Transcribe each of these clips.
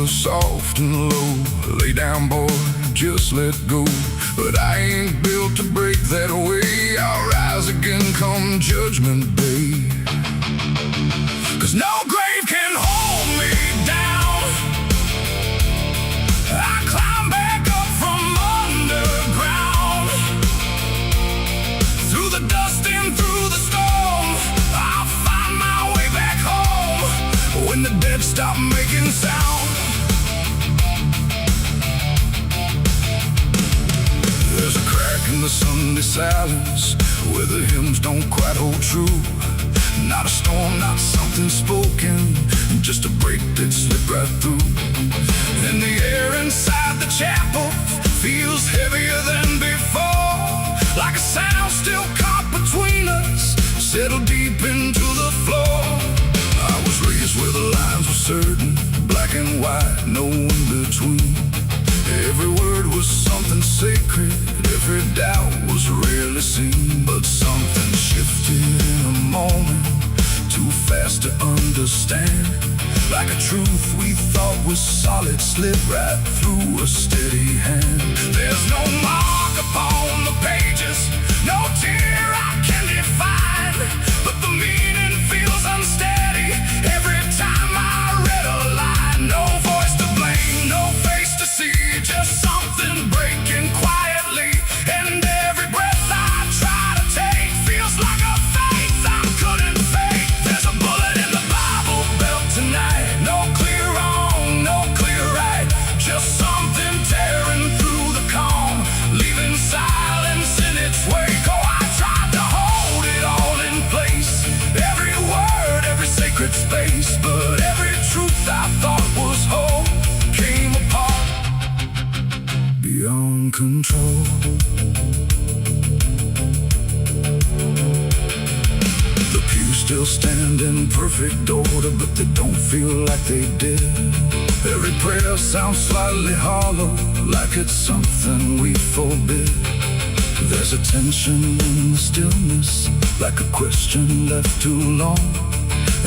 soft and low. Lay down, boy, just let go. But I ain't built to break that way. I'll rise again come judgment day. 'Cause no grave can hold me down. I climb back up from underground. Through the dust and through the storm, I'll find my way back home. When the dead stop making sound, there's a crack in the Sunday silence where the hymns don't quite hold true. Not a storm, not something spoken, just a break that slipped right through. And the air inside the chapel feels heavier than before, like a sound still caught between us, settled deep into the floor. I was raised where the lines were certain, black and white, no in between. Every word was something sacred, every doubt was rarely seen. But something shifted in a moment, too fast to understand. Like a truth we thought was solid slipped right through a steady hand. There's no mark upon the pages, no tear I can define, but the meaning feels unsteady every time I read a line. No voice to blame, no face to see, just something breaking quietly. And every breath I try to take feels like a faith I couldn't fake. There's a bullet in the Bible belt tonight, no clear wrong, no clear right, just something tearing through the calm, leaving silence in its wake. Oh, I tried to hold it all in place, every word, every sacred space, but every truth I thought was whole came apart beyond control. The pews still stand in perfect order, but they don't feel like they did. Every prayer sounds slightly hollow, like it's something we forbid. There's a tension in the stillness, like a question left too long,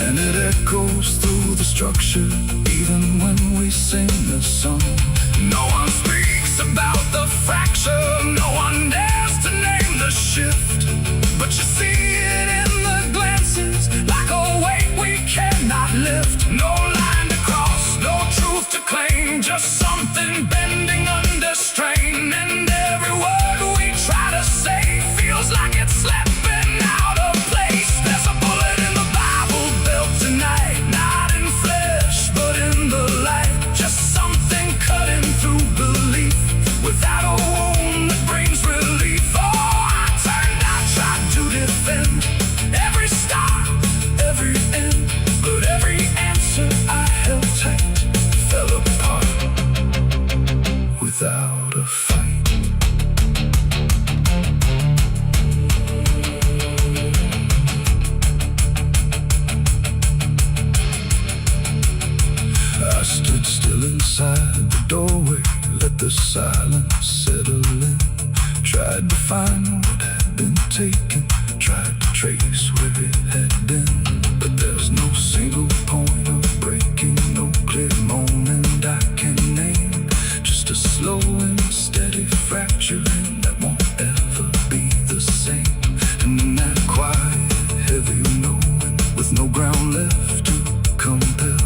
and it echoes through the structure, even when we sing this song. No one speaks about the fracture, no one dares to name the shift, but you see it in the glances, like a weight we cannot lift. No line to cross, no truth to claim, just something bending under strain. And every word we try to say feels like it's slipping out of place. There's a bullet in the Bible belt tonight, not in flesh, but in the light, just something cutting through belief, without a wound that brings relief. Oh, I turned, I tried to defend every start, every end, but every answer I held tight fell apart without a fight. I stood still inside the doorway, let the silence settle in. Tried to find what had been taken, tried to trace where it had been, but there's no single point of breaking, no clear moment I can name. Just a slow and steady fracturing that won't ever be the same. And in that quiet, heavy knowing, with no ground left to compel,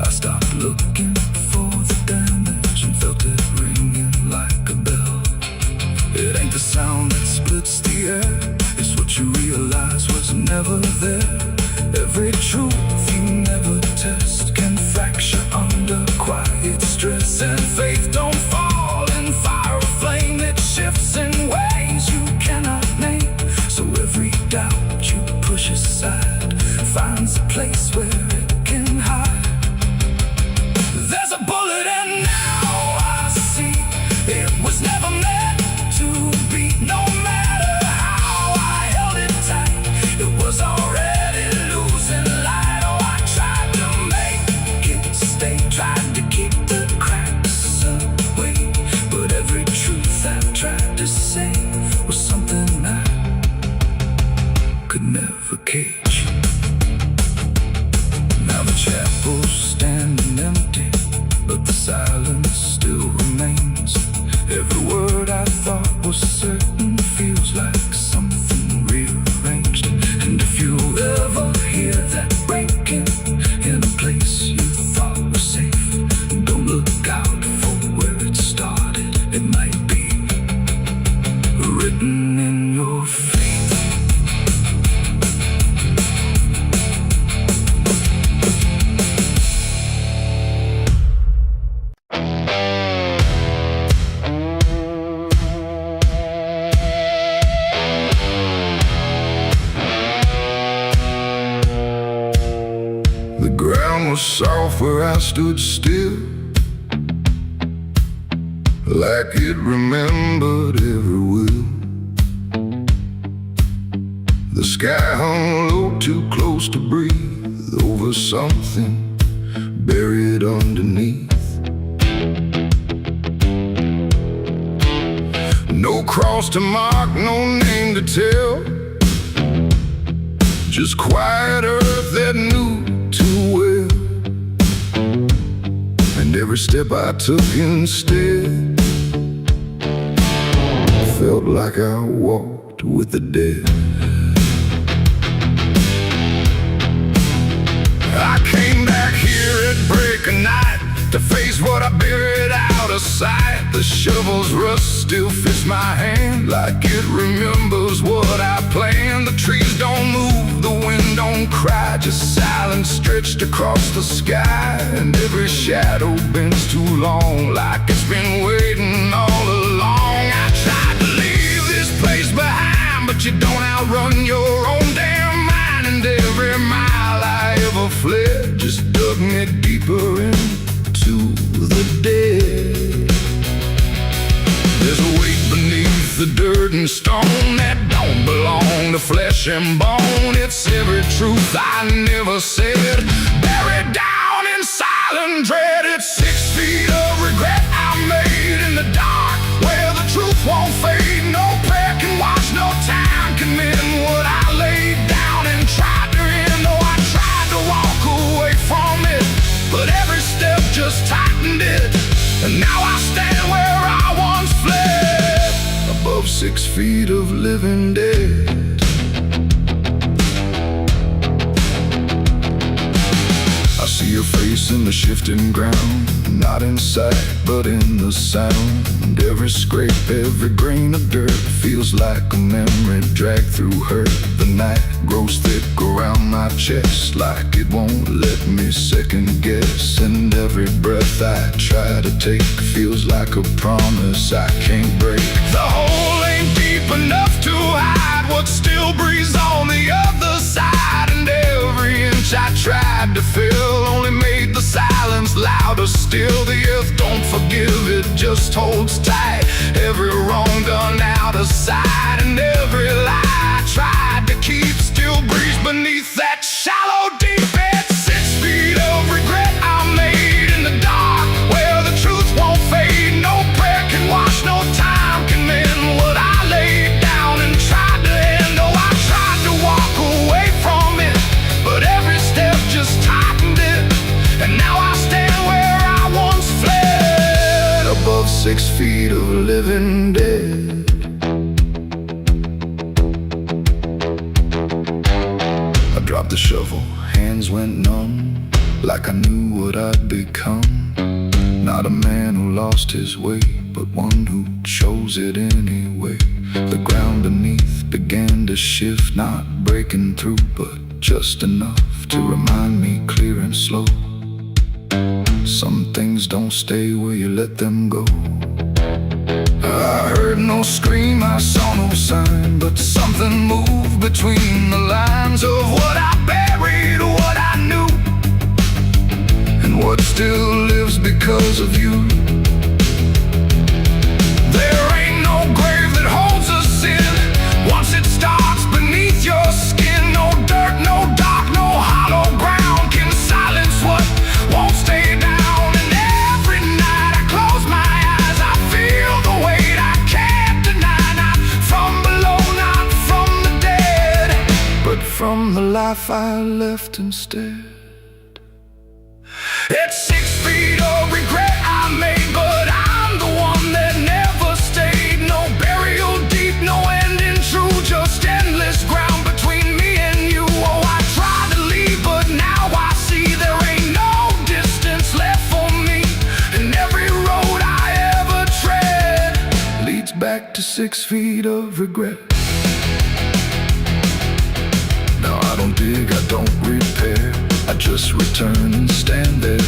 I stopped looking for the damage and felt it ringing like a bell. It ain't the sound that splits the air, it's what you realize was never there. Every truth you I thought was certain feels like something rearranged. And if you ever hear that breaking in a place you thought was safe, don't look out for where it started. It might be written in your fate. The ground was soft where I stood still, like it remembered every will. The sky hung low, too close to breathe, over something buried underneath. No cross to mark, no name to tell, just quiet earth that knew too well. And every step I took instead felt like I walked with the dead. I came back here at break of night to face what I buried out of sight. The shovel's rust still fits my hand like it remembers what I planned. The trees don't move, the wind don't cry, just silence stretched across the sky. And every shadow bends too long, like it's been waiting all along. I tried to leave this place behind, but you don't outrun your own damn mind. And every mile I ever fled just dug me deeper into the dead. There's a weight beneath the dirt and stone that don't belong to flesh and bone. It's every truth I never said, buried down in silent dread. It's 6 feet of regret I made in the dark, where the truth won't fade. No prayer can wash, no time can mend what I laid down and tried to end. Oh, I tried to walk away from it, but every step just tightened it. And now I stand where I once fled, above 6 feet of living dead. I see your face in the shifting ground, not in sight but in the sound. Every scrape, every grain of dirt feels like a memory dragged through hurt. The night grows thick around my chest, like it won't let me second guess. And every breath I try to take feels like a promise I can't break. The hole ain't deep enough to hide what still breathes on the other side. And every inch I tried to fill only made the silence louder still. The earth don't forgive, it just holds tight. Every wrong done out of sight, and every lie I tried to keep still breathes beneath that shallow deep end. 6 feet of regret I made in the dark, where the truth won't fade. No prayer can wash, no time can mend what I laid down and tried to end. Oh, I tried to walk away from it, but every step just tightened it. And now I stand where I once fled, above 6 feet of living dead. I dropped the shovel, hands went numb, like I knew what I'd become. Not a man who lost his way, but one who chose it anyway. The ground beneath began to shift, not breaking through, but just enough to remind me clear and slow. Some things don't stay where you let them go. I heard no scream, I saw no sign, but something moved between the lines of what I buried, what I knew, and what still lives because of you. There ain't no grave that holds us in once it starts beneath your skin. No dirt, no dark, no hollow ground can silence what won't stay down. And every night I close my eyes, I feel the weight I can't deny. Not from below, not from the dead, but from the life I left instead. It's 6 feet of regret I made, but I'm the one that never stayed. No 6 feet of regret. Now I don't dig, I don't repair, I just return and stand there,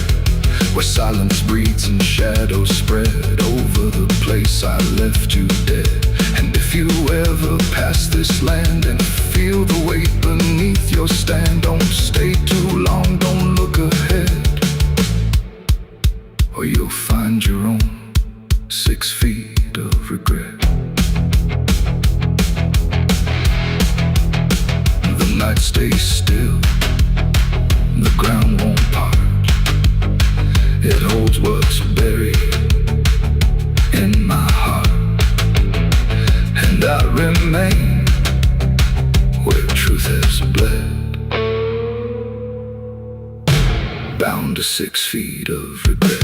where silence breeds and shadows spread over the place I left you dead. And if you ever pass this land and feel the weight beneath your stand, don't stay too long, don't look ahead, or you'll find your own 6 feet of regret. The night stays still, the ground won't part. It holds what's buried in my heart, and I remain where truth has bled, bound to 6 feet of regret.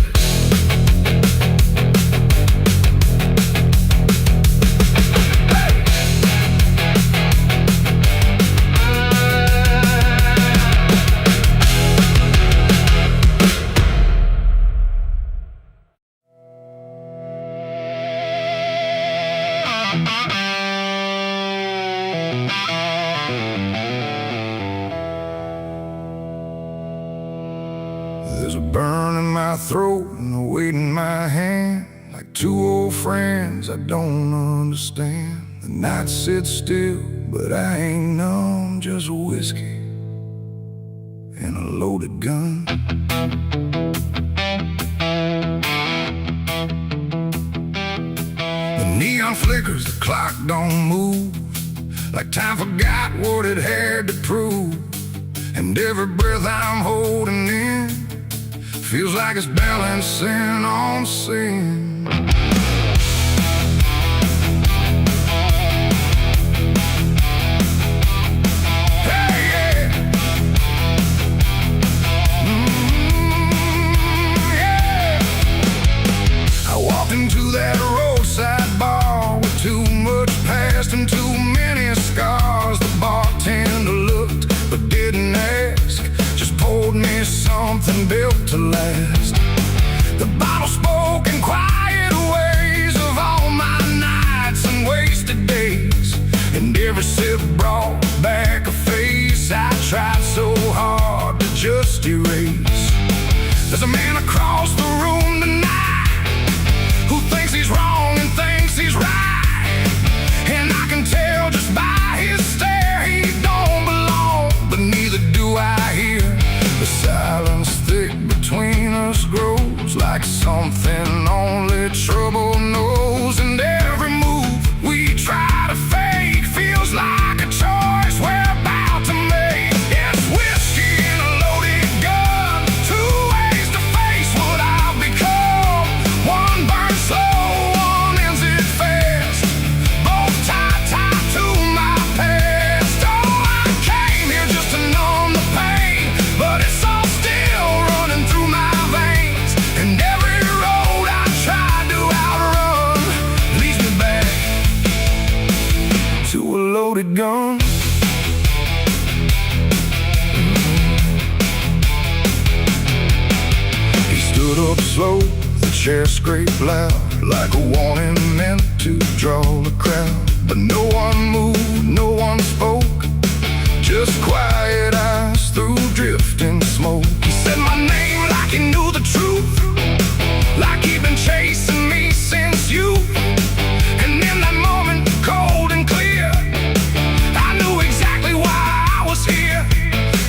There's a burn in my throat and a weight in my hand, like two old friends I don't understand. The night sits still, but I ain't numb, just whiskey and a loaded gun. The neon flickers, the clock don't move, like time forgot what it had to prove. And every breath I'm holding in feels like it's balancing on sin. Hey, yeah. Yeah. I walked into that roadside bar with too much past and too many scars. The bartender looked but didn't ask, just poured me something built to last. The bottle spoke in quiet ways of all my nights and wasted days, and every sip brought back a face I tried so hard to just erase. There's a man across the room tonight who thinks he's wrong and thinks he's right, and I can tell just by his stare he don't belong, but neither do I hear. The silence thick between us grows like something only trouble knows, and every move we try to fake feels like a choice we're about to make. It's whiskey and a loaded gun, two ways to face what I've become. One burns slow, one ends it fast, both tied to my past. Oh, I came here just to numb the pain, but it's all still running through my veins, and every road I tried to outrun leads me back to a loaded gun. He stood up slow, the chair scraped loud, like a warning meant to draw the crowd. But no one moved, no one spoke, just quiet eyes through drifting smoke. He said my name like he knew the truth, like he'd been chasing me since youth. And in that moment, cold and clear, I knew exactly why I was here.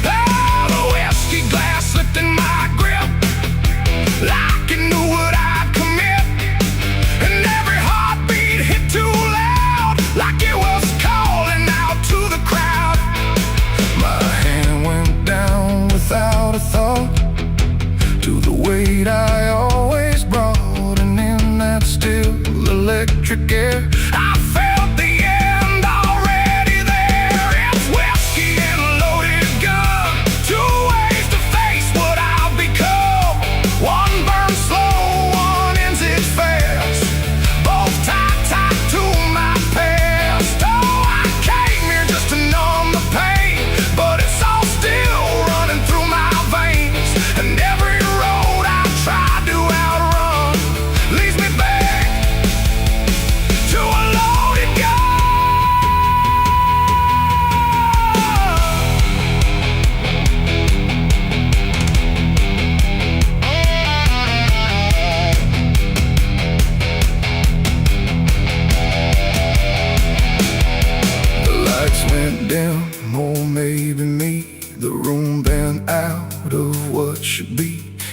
Oh, the whiskey glass slipped in my grip, like it knew what I'd commit, and every heartbeat hit too loud, like it was calling out to the crowd. My hand went down without a thought to the weight I always brought, and in that still electric air I felt the end already there. It's whiskey and a loaded gun, two ways to face what I've become. One burns slow, one ends it fast, both tied to my past. Oh, I came here just to numb the pain, but it's all still running through my veins, and every road I tried to outrun leads me back to a lost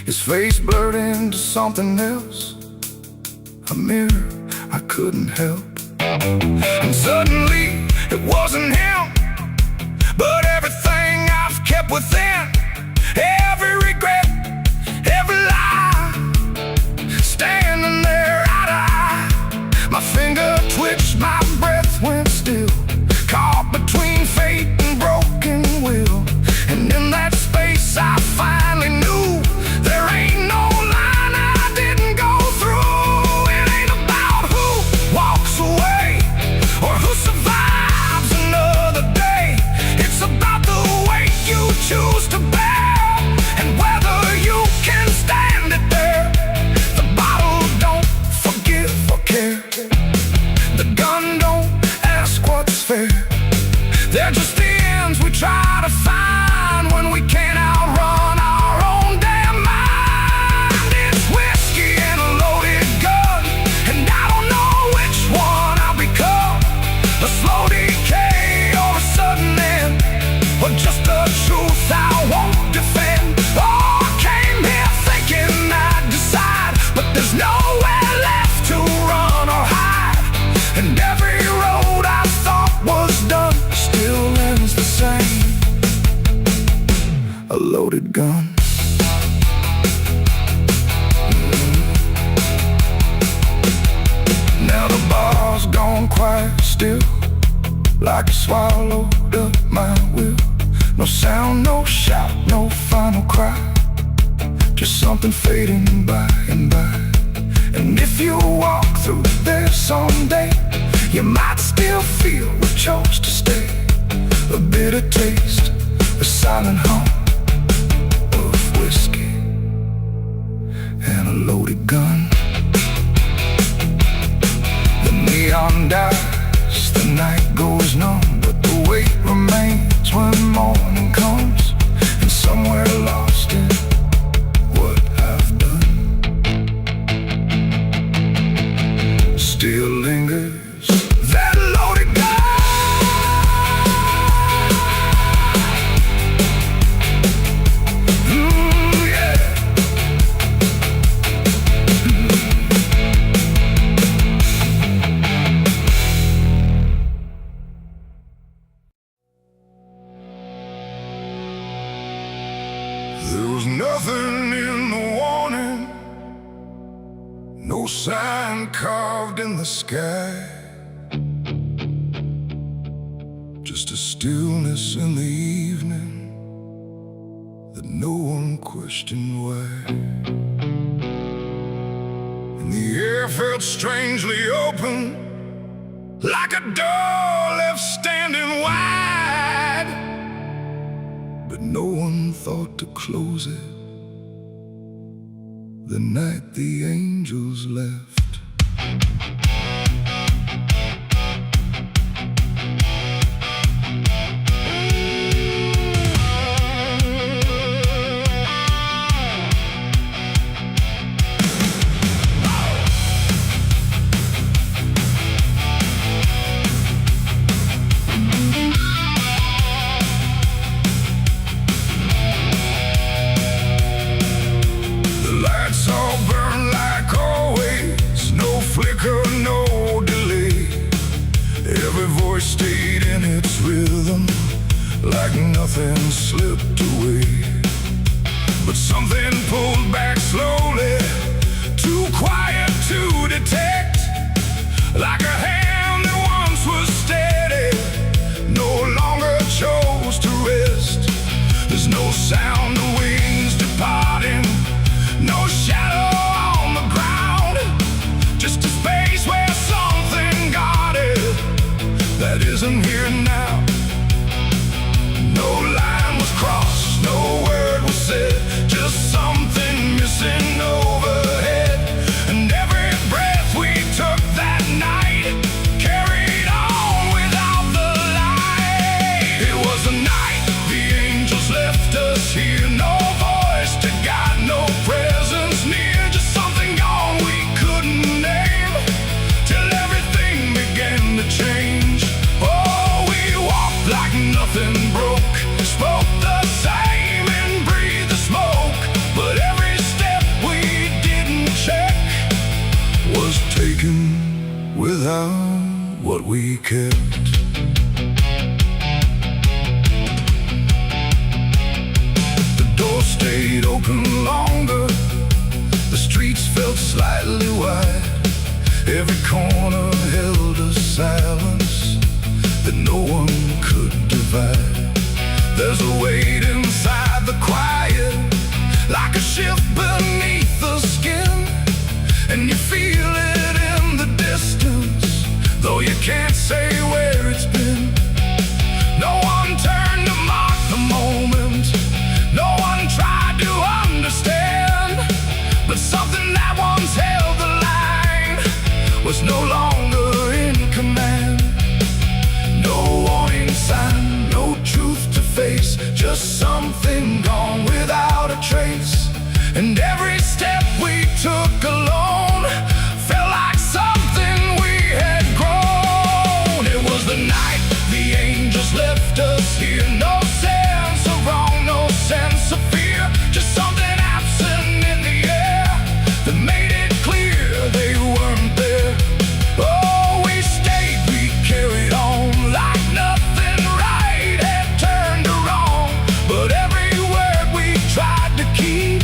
His face blurred into something else, a mirror I couldn't help. And suddenly it wasn't him, but everything I've kept within, every regret, every lie, standing there eye to eye. My finger twitched, my breath went still, caught between fate and broken will. And in that space I finally knew there ain't no line I didn't go through. It ain't about who walks away or who survives another day. It's about the weight you choose to bear and whether you can stand it there. The bottle don't forgive or care. The gun don't ask what's fair. They're just the ends we try to find when we can't outrun our own damn mind. It's whiskey and a loaded gun, and I don't know which one I'll become. A slow decay or a sudden end, or just the truth I won't defend. Oh, I came here thinking I'd decide, but there's nowhere left to run or hide. And every road I thought was done still ends the same. A loaded gun. Now the bar's gone quiet still, like you swallowed up my will. No sound, no shout, no final cry, just something fading by and by. And if you walk through there someday, you might still feel we chose to stay. A bitter taste, a silent hum of whiskey and a loaded gun. The neon dies, the night goes numb, but the weight remains when morning comes. And somewhere lost in what I've done still lingers that loaded gun. There was nothing in the warning, no sign carved in the sky, just a stillness in the evening that no one questioned why. And the air felt strangely open, like a door left standing wide, but no one thought to close it the night the angels left. No delay, every voice stayed in its rhythm, like nothing slipped away. But something pulled back slowly, too quiet to detect, like a hand that once was steady, no longer chose to rest. There's no sound of wings departing, no shadow on the ground, just a space where something guarded that isn't here now. No line was crossed, no word was said, just something without what we kept. The door stayed open longer, the streets felt slightly wide. Every corner held a silence that no one could divide. There's a weight inside the quiet, like a shift beneath the skin, and you feel it in the distance, though you can't say where it's been. No one turned to mark the moment, no one tried to understand, but something that once held the line was no longer in command. No warning sign, no truth to face, just something gone without a trace. And every step we took alone felt like something we had grown. It was the night the angels left us here. No sense of wrong, no sense of fear, just something absent in the air that made it clear they weren't there. Oh, we stayed, we carried on like nothing right had turned to wrong. But every word we tried to keep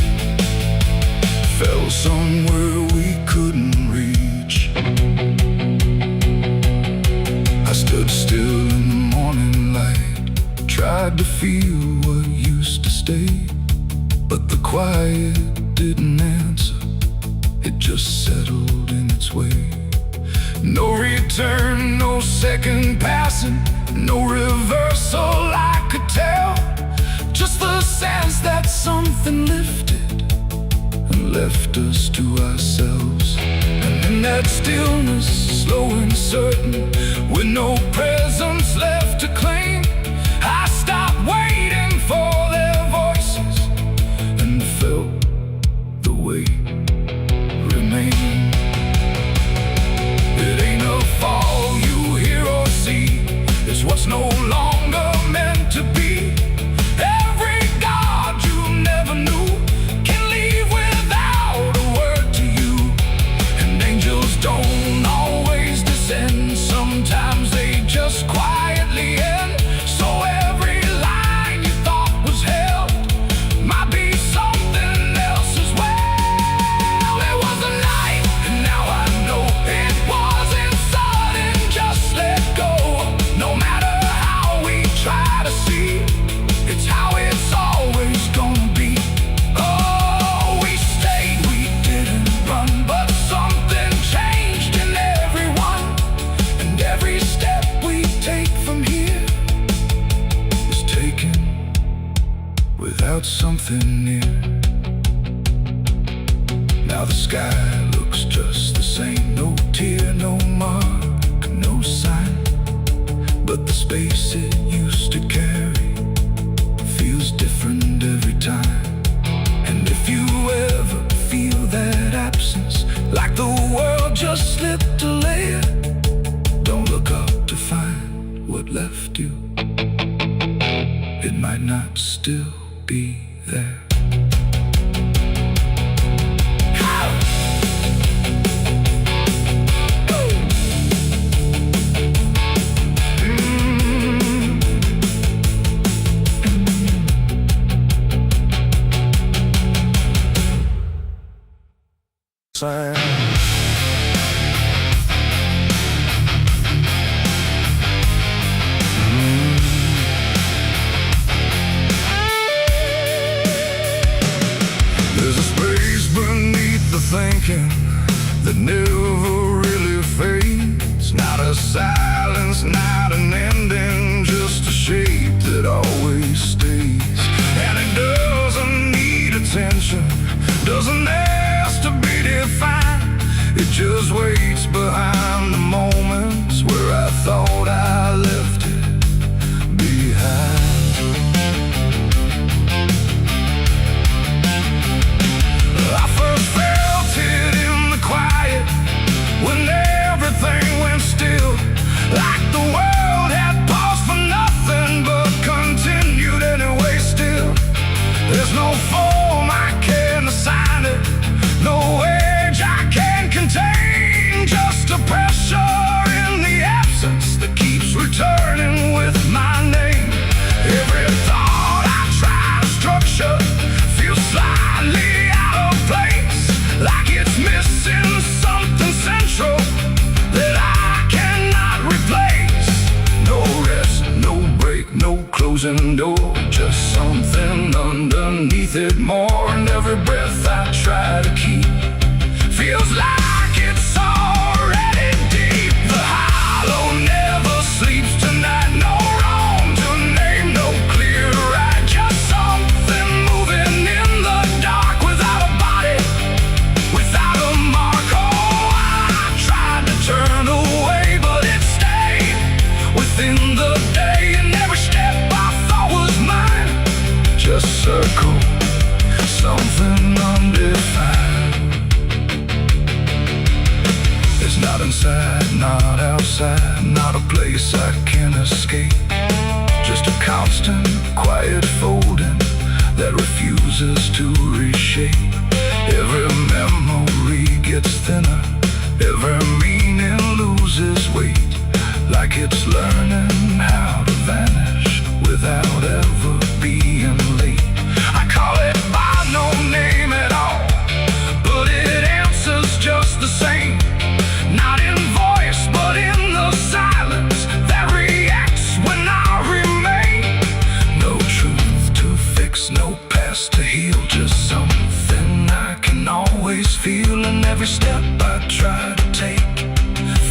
fell somewhere we couldn't reach. I stood still in the morning light, tried to feel what used to stay, but the quiet didn't answer, it just settled in its way. No return, no second passing, no reversal I could tell, just the sense that something lifted and left us to ourselves. And in that stillness, slow and certain, with no presence left to claim, I stopped waiting for their voices and felt the weight remain. It ain't a fall you hear or see, it's what's no longer meant to be. Every God you never knew can leave without a word to you. And angels don't always descend, sometimes they just quietly end. So every line you thought was held might be something else as well. It was a night, and now I know it wasn't sudden, just let go. No matter how we try to see, it's how it's always gonna be. Oh, we stayed, we didn't run, but something changed in everyone. And every step we take from here is taken without something near. Now the sky looks just the same, no tear, no mark, no sign, but the space it used to carry feels different every time. And if you ever feel that absence, like the world just slipped a layer, don't look up to find what left you, it might not still be there. There's a space beneath the thinking that never really fades. Not a silence, not an ending, just a shape that always stays. And it doesn't need attention, doesn't ask to be defined. It just waits behind the moments where I thought I left it behind. I first felt it in the quiet, when everything went still, like the world had paused for nothing but continued anyway still. There's no form I can assign it, no age I can contain, just a pressure place I can't escape. Just a constant, quiet folding that refuses to reshape. Every memory gets thinner, every meaning loses weight, like it's learning how to vanish without ever being late. I call it by no name at all, but it answers just the same. Not in voice, but in the silence that reacts when I remain. No truth to fix, no past to heal, just something I can always feel. And every step I try to take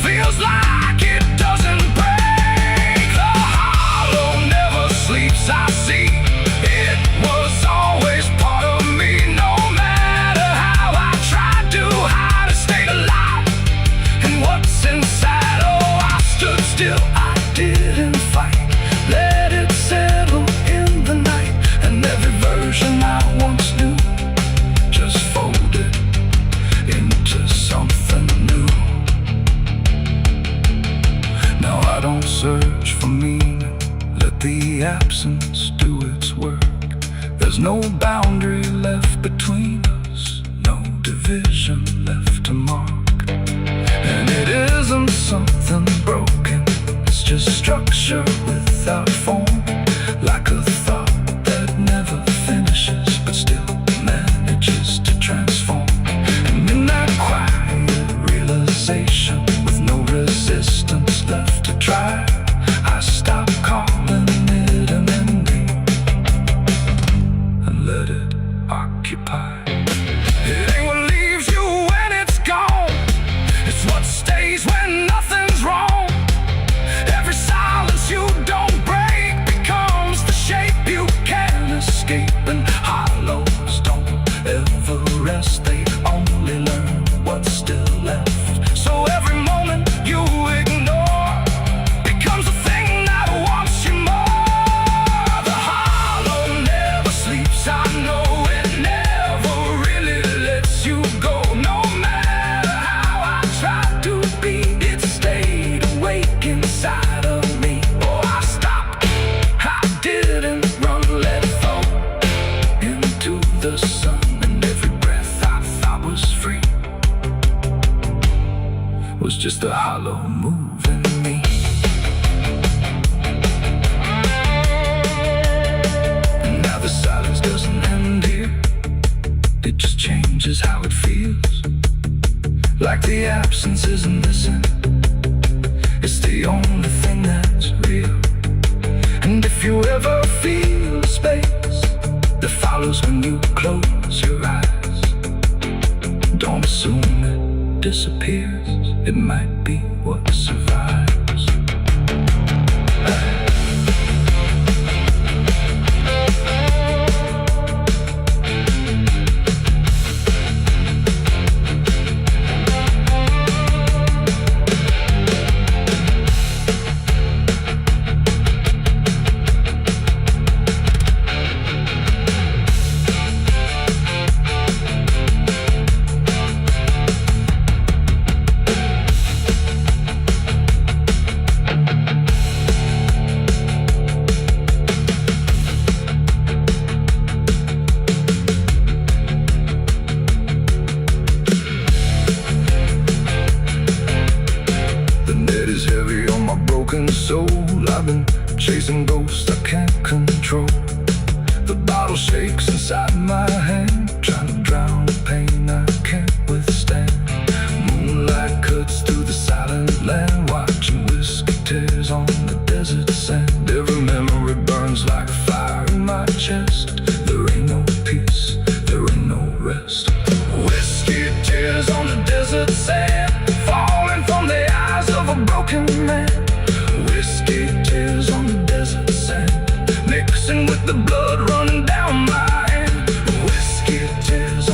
feels like it doesn't break. The hollow never sleeps, I see. It was always part of me, no matter how I tried to hide or stay alive. And what's inside, oh, I stood still, I didn't fight. Let it settle in the night, and every version I once knew just folded into something new. Now I don't search for meaning, let the absence do its work. There's no boundary left between us, no division left to mark. And it isn't something broken, it's just structure without form, like a thought that never finishes but still manages to transform. And in that quiet realization, with no resistance left to try, I stop calling it an ending and let it occupy. It ain't what leaves you when it's gone, it's what stays when nothing's wrong. Every silence you don't break becomes the shape you can't escape. And hollows don't ever rest, they only learn what's still left. So every moment you ignore becomes a thing that wants you more. The hollow never sleeps, I know it never really lets you go. No matter how I tried to be, it stayed awake inside of me. Oh, I stopped, I didn't run, let it fall into the sun. And every breath I thought was free was just a hollow moving me. And now the silence doesn't end here, it just changes how it feels. Like the absence isn't missing, it's the only thing that's real. And if you ever feel the space that follows when you close your eyes, don't assume it disappears, it might be what survives. Soul, I've been chasing ghosts I can't control. The bottle shakes inside my hand, trying to drown the pain I can't withstand. Moonlight cuts through the silent land, watching whiskey tears on the desert sand. Every memory burns like fire in my chest. There ain't no peace, there ain't no rest. Whiskey tears on the desert sand, falling from the eyes of a broken man. Whiskey tears on the desert sand, mixing with the blood running down my hand. Whiskey tears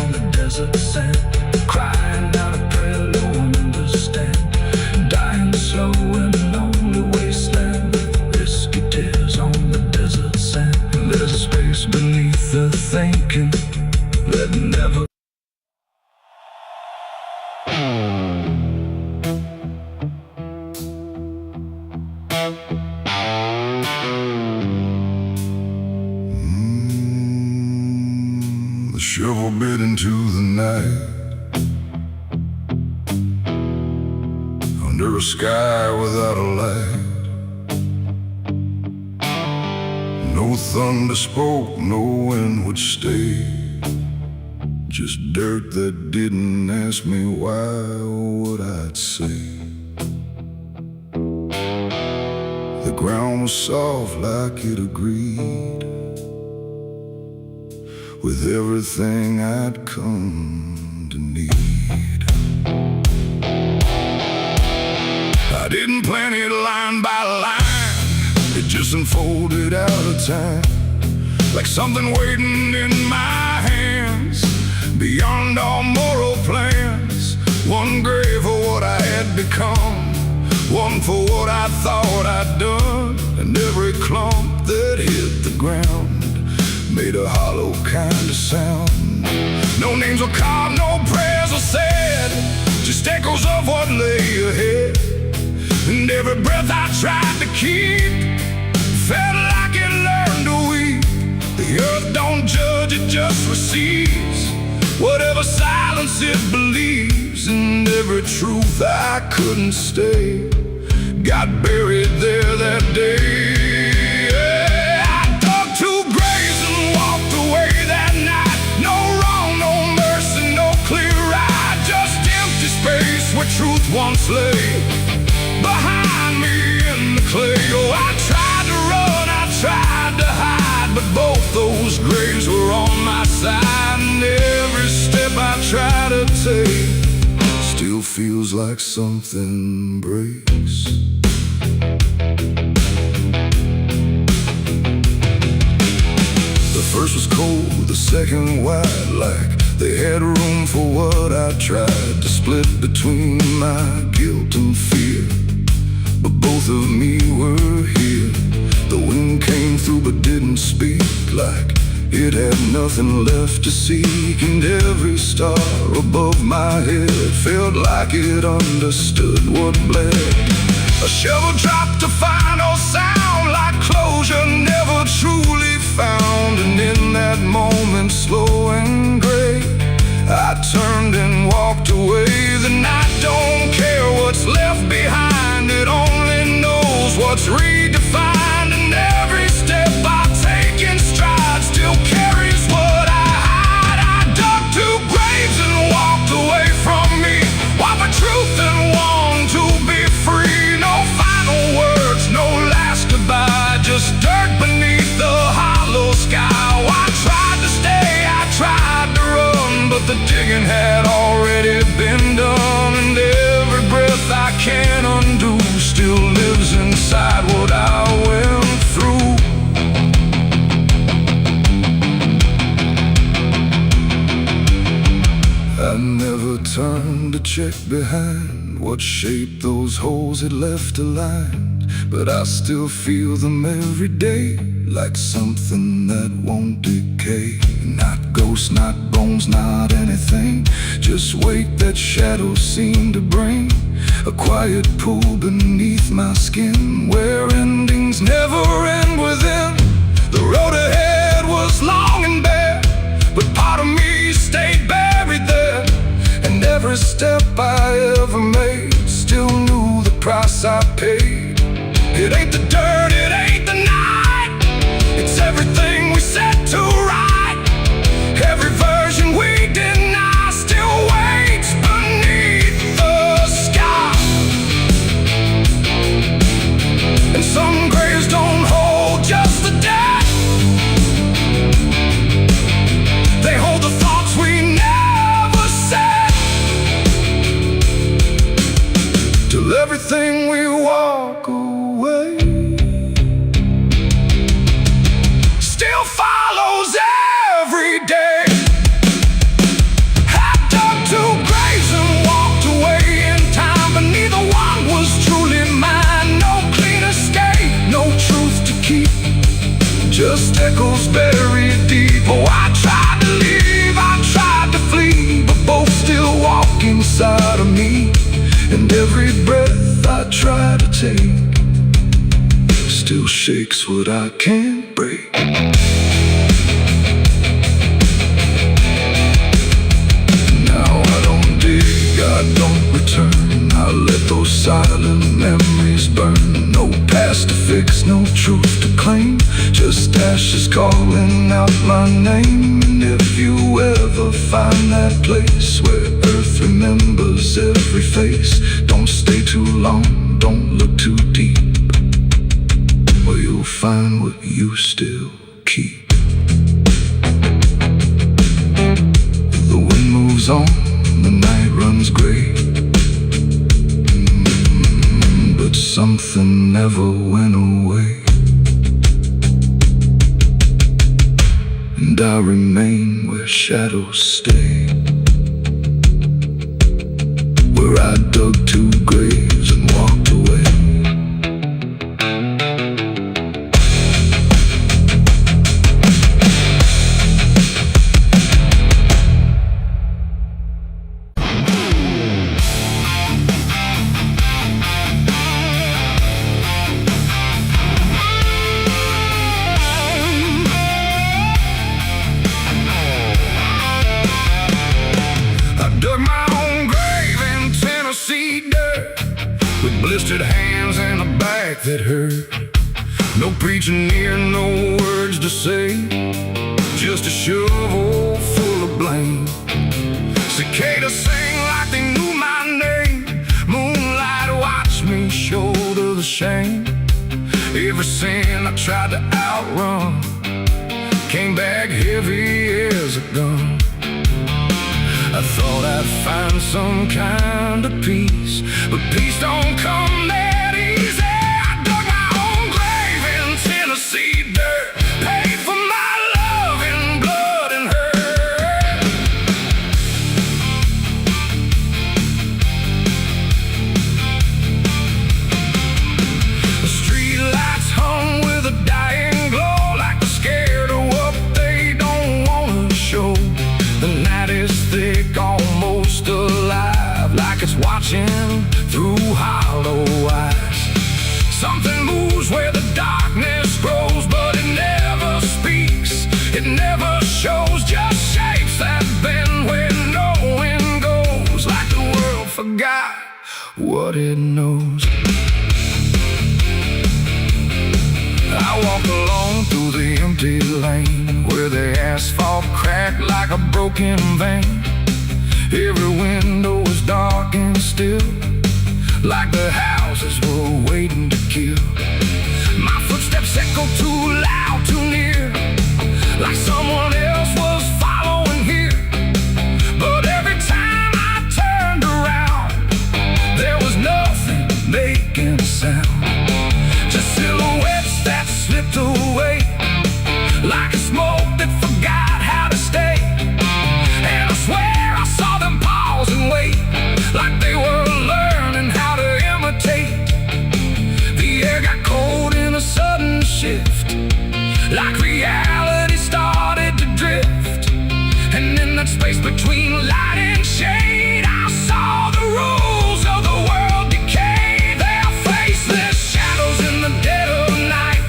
into the night, under a sky without a light. No thunder spoke, no wind would stay, just dirt that didn't ask me why or what I'd say. The ground was soft like it agreed with everything I'd come to need. I didn't plan it line by line, it just unfolded out of time, like something waiting in my hands, beyond all moral plans. One grave for what I had become, one for what I thought I'd done, and every clump that hit the ground made a hollow kind of sound. No names were carved, no prayers were said, just echoes of what lay ahead. And every breath I tried to keep felt like it learned to weep. The earth don't judge, it just receives whatever silence it believes. And every truth I couldn't stay got buried there that day. I dug 2 graves and walked away that night. No wrong, no mercy, no clear ride, just empty space where truth once lay behind me in the clay. Oh, I tried to run, I tried to hide, but both those graves were on my side. And every step I try to take still feels like something breaks. The first was cold, the second wide, like they had room for what I tried to split between my guilt and fear. But both of me were here. The wind came through but didn't speak, like it had nothing left to seek. And every star above my head felt like it understood what bled. A shovel dropped a final sound, like closure never truly found. And in that moment, slow and gray, I turned and walked away. The night don't care what's left behind, it only knows what's redefined. And every step I take in stride still carries what I hide. I dug 2 graves and walked away from me, one for truth and one to be free. No final words, no last goodbye, just dirt beneath the hollow sky. Oh, I tried to stay, I tried to run, but the digging had already been done. And every breath I can't undo still lives inside what I went through. I never turned to check behind what shape those holes had left aligned, but I still feel them every day, like something that won't decay. Not ghosts, not bones, not anything, just weight that shadows seem to bring. A quiet pool beneath my skin, where endings never end within. The road ahead was long and bare, but part of me stayed buried there. And every step I ever made still knew the price I paid. It ain't the dirt, it ain't the night, it's everything we set to right. Every version we deny still waits beneath the sky. And some graves don't hold just the dead, they hold the thoughts we never said. Till everything we walk away still follows every day. I dug 2 graves and walked away in time, but neither one was truly mine. No clean escape, no truth to keep, just echoes buried deep. Oh, I tried to leave, I tried to flee, but both still walk inside of me. And every breath I try to take still shakes what I can't break. face, no truth to claim, just ashes calling out my name. And if you ever find that place where earth remembers every face, don't stay too long, don't look too deep, or you'll find what you still keep. The wind moves on, the night runs gray, but something never went away. And I remain where shadows stay, where I dug 2 graves and walked away. Blistered hands and a back that hurt. No preaching near, no words to say, just a shovel full of blame. Cicadas sing like they knew my name. Moonlight watched me shoulder the shame. Every sin I tried to outrun came back heavy as a gun. I thought I'd find some kind of peace, but peace don't come that easy. I dug my own grave in Tennessee dirt, paid for my love in blood and hurt. The street lights hung with a dying glow, like they're scared of what they don't wanna show. The night is thick, almost alive, like it's watching through hollow eyes. Something moves where the darkness grows, but it never speaks, it never shows, just shapes that bend when no wind goes, like the world forgot what it knows. I walk along through the empty lane, where the asphalt cracked like a broken vein. Every window was dark and still, like the houses were waiting to kill. My footsteps echo too loud, too near, like someone else was following here. But every time I turned around, there was nothing making a sound, just silhouettes that slipped away, like a smoke that forgot how to stay. And I swear I saw them pause and wait, like they were learning how to imitate. The air got cold in a sudden shift, like reality started to drift. And in that space between light and shade, I saw the rules of the world decay. Their faceless shadows in the dead of night,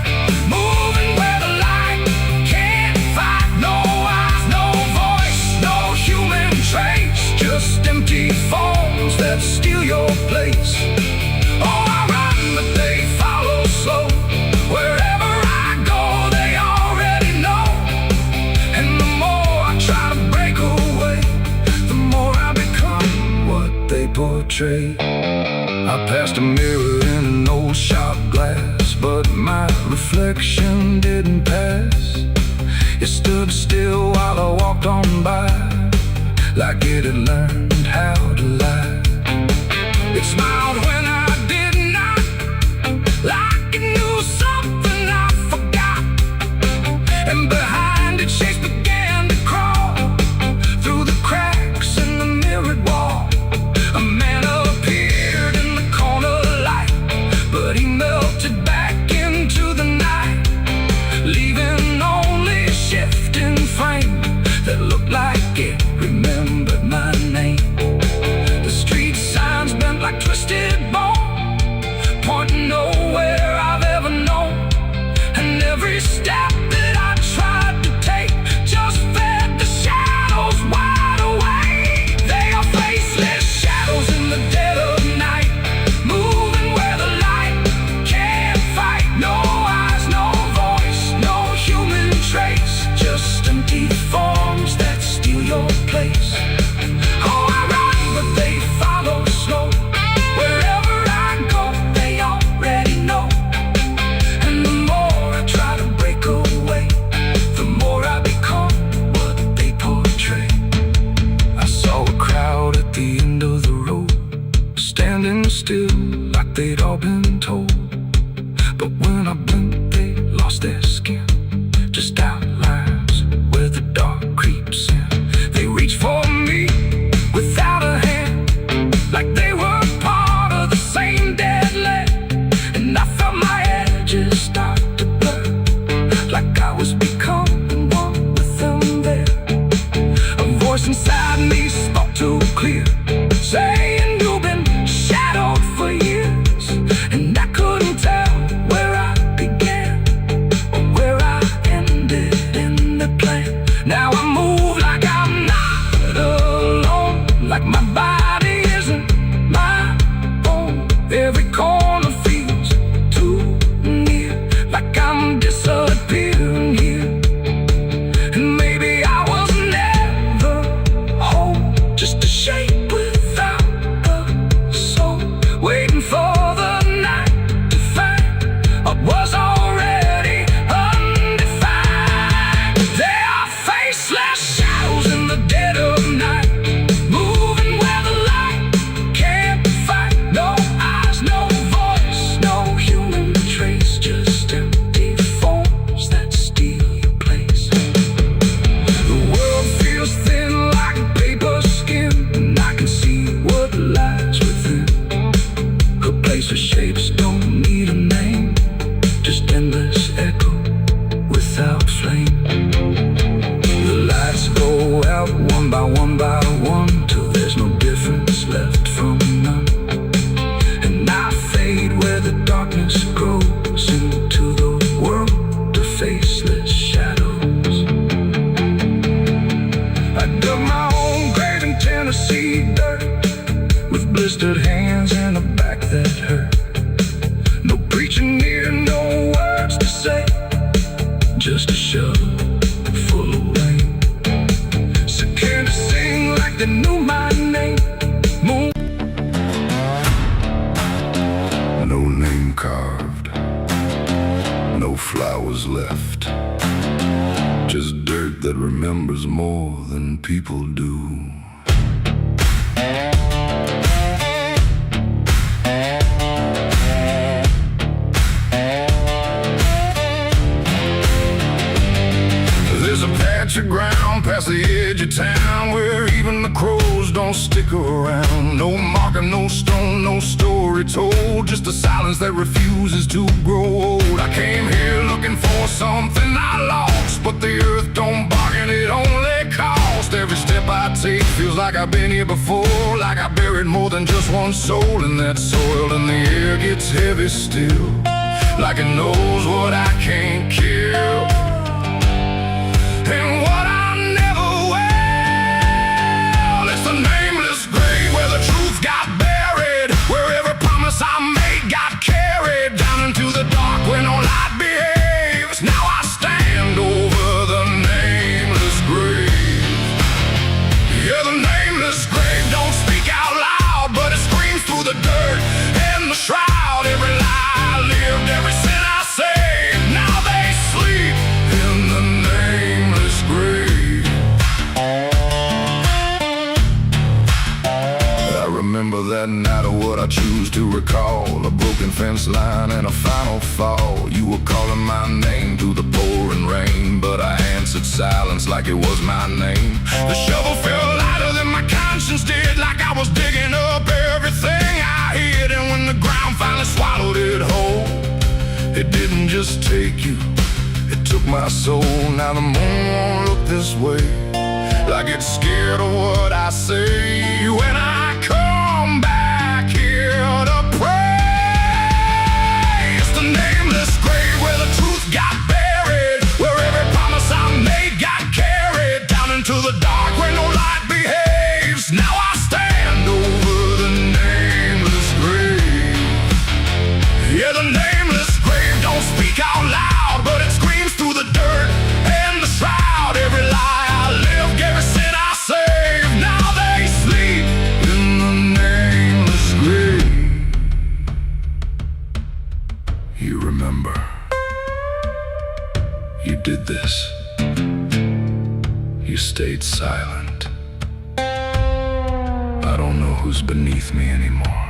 moving where the light can't fight. No eyes, no voice, no human trace, just empty forms that steal your place. Oh, I run, but they follow slow. Wherever I go, they already know. And the more I try to break away, the more I become what they portray. I passed a mirror in an old shop glass, but my reflection didn't pass. It stood still while I walked on by, like it had learned how to lie. It smiled when I did not, like it knew something I forgot. And behind it, shapes began to crawl through the cracks in the mirrored wall. A man appeared in the corner light, but he melted back into the night, leaving only a shifting frame that looked like it remembered my name. The street signs bent like twisted bars. they'd all been told. But when I blinked, they lost their skin, just outlines where the dark creeps in. They reach for me without a hand, like they were part of the same dead land. And I felt my edges start to blur, like I was becoming one with them there. A voice inside me spoke too clear, saying you've been shadowed for years. And I couldn't tell where I began or where I ended in the plan. Now I move like I'm not alone, like my body isn't my own. Every corner feels too near, like I'm disappearing here. And maybe I was never whole, just a shape without a soul, waiting for the night to find what was already undefined. There are faceless shadows in the dead of night, moving where the light can't fight. No eyes, no voice, no human trace, just empty forms that steal your place. The world feels thin like paper skin, and I can see what lies within. A place where shapes don't need a name, just endless echo without flame. The lights go out one by one, till there's no difference left from none. And I fade where the darkness grows into the world of faceless shadows. I dug my own grave in Tennessee dirt, with blistered hands and a back that hurt. No preaching near, no words to say, just a shovel full of rain. Scared to sing like they knew my name. Moon. No name carved, no flowers left, just dirt that remembers more than people do. There's a patch of ground past the edge of town where even the crows don't stick around. No marker, no stone, no story told, just a silence that refuses to grow old. I came here looking for something I lost, but the earth don't bargain, it only cost. Every step I take feels like I've been here before, like I buried more than just one soul in that soil. And the air gets heavy still, like it knows what I can't kill. And what I never will, it's the nameless grave where the truth got buried, where every promise I made got carried down into the dark where no light behaves. Now I stand over the nameless grave. Yeah, the nameless grave don't speak out loud, but it screams through the dirt and the shroud. Every lie I lived, every sin I saved, now they sleep in the nameless grave. I remember that night of what I choose to recall, a broken fence line and a final fall. You were calling my name through the pouring rain, but I answered silence like it was my name. The shovel felt lighter than my conscience did, like I was digging up everything I hid. And when the ground finally swallowed it whole, it didn't just take you, it took my soul. Now the moon won't look this way, like it's scared of what I say. When I come back here to pray, it's the nameless grave where the truth got buried, where every promise I made got carried down into the dark where no light behaves. Now I stand over the nameless grave. Yeah, the nameless grave don't speak out loud, but it screams through the dirt and the shroud. Every lie I lived, every sin I saved, now they sleep in the nameless grave. You remember, you did this. You stayed silent. I don't know who's beneath me anymore,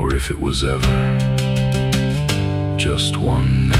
or if it was ever just one name.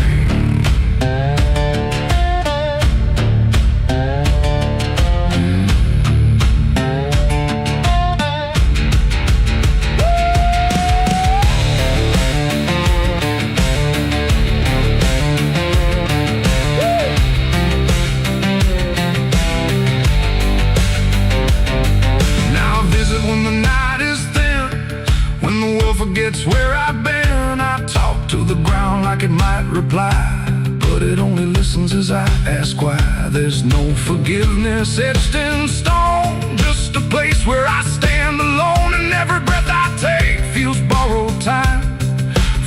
Forgets where I've been. I talk to the ground like it might reply, but it only listens as I ask why. There's no forgiveness etched in stone, just a place where I stand alone, and every breath I take feels borrowed time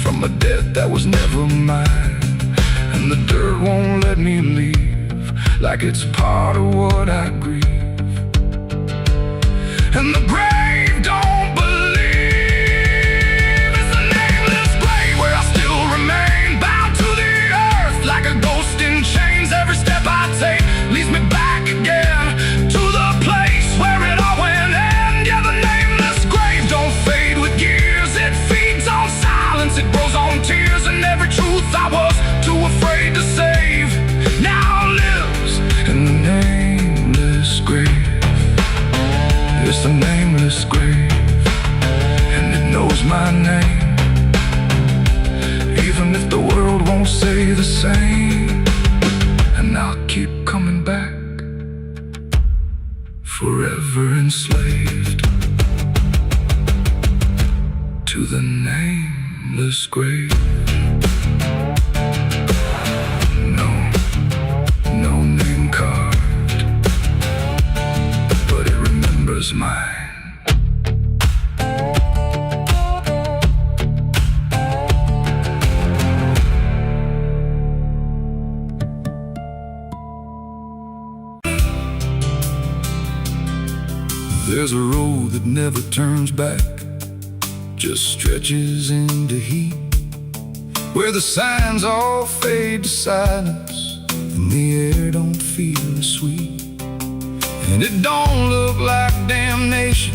from a debt that was never mine. And the dirt won't let me leave, like it's part of what I grieve. And the grave don't I was too afraid to save, now lives in the nameless grave. It's a nameless grave, and it knows my name, even if the world won't say the same. And I'll keep coming back, forever enslaved to the nameless grave. Mine. There's a road that never turns back, just stretches into heat, where the signs all fade to silence and the air don't feel sweet. And it don't look like damnation,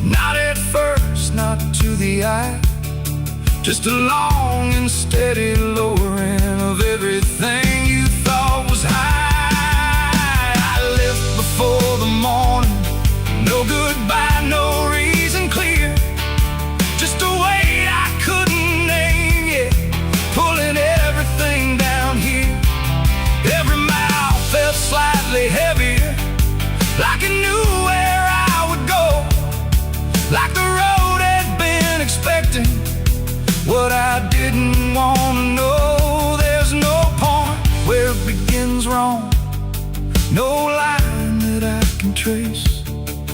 not at first, not to the eye, just a long and steady lowering of everything you thought was high. I left before the morning, no goodbye, no reason clear, just a weight I couldn't name yet, pulling everything down here. Every mile felt slightly heavier, like I knew where I would go, like the road had been expecting what I didn't want to know. There's no point where it begins wrong, no line that I can trace,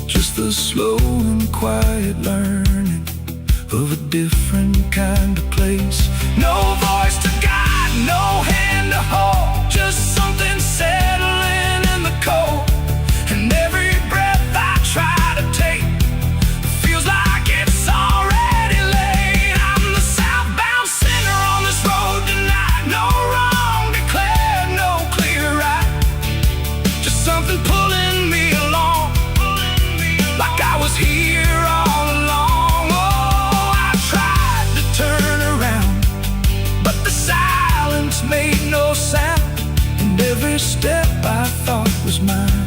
just the slow and quiet learning of a different kind of place. No voice to guide, no hand to hold, just something settling in the cold. And every breath I try to take feels like it's already late. I'm the southbound sinner on this road tonight, no wrong declared, no clear right, just something pulling me along, like I was here all along. Oh, I tried to turn around, but the silence made no sound, and every step I thought was mine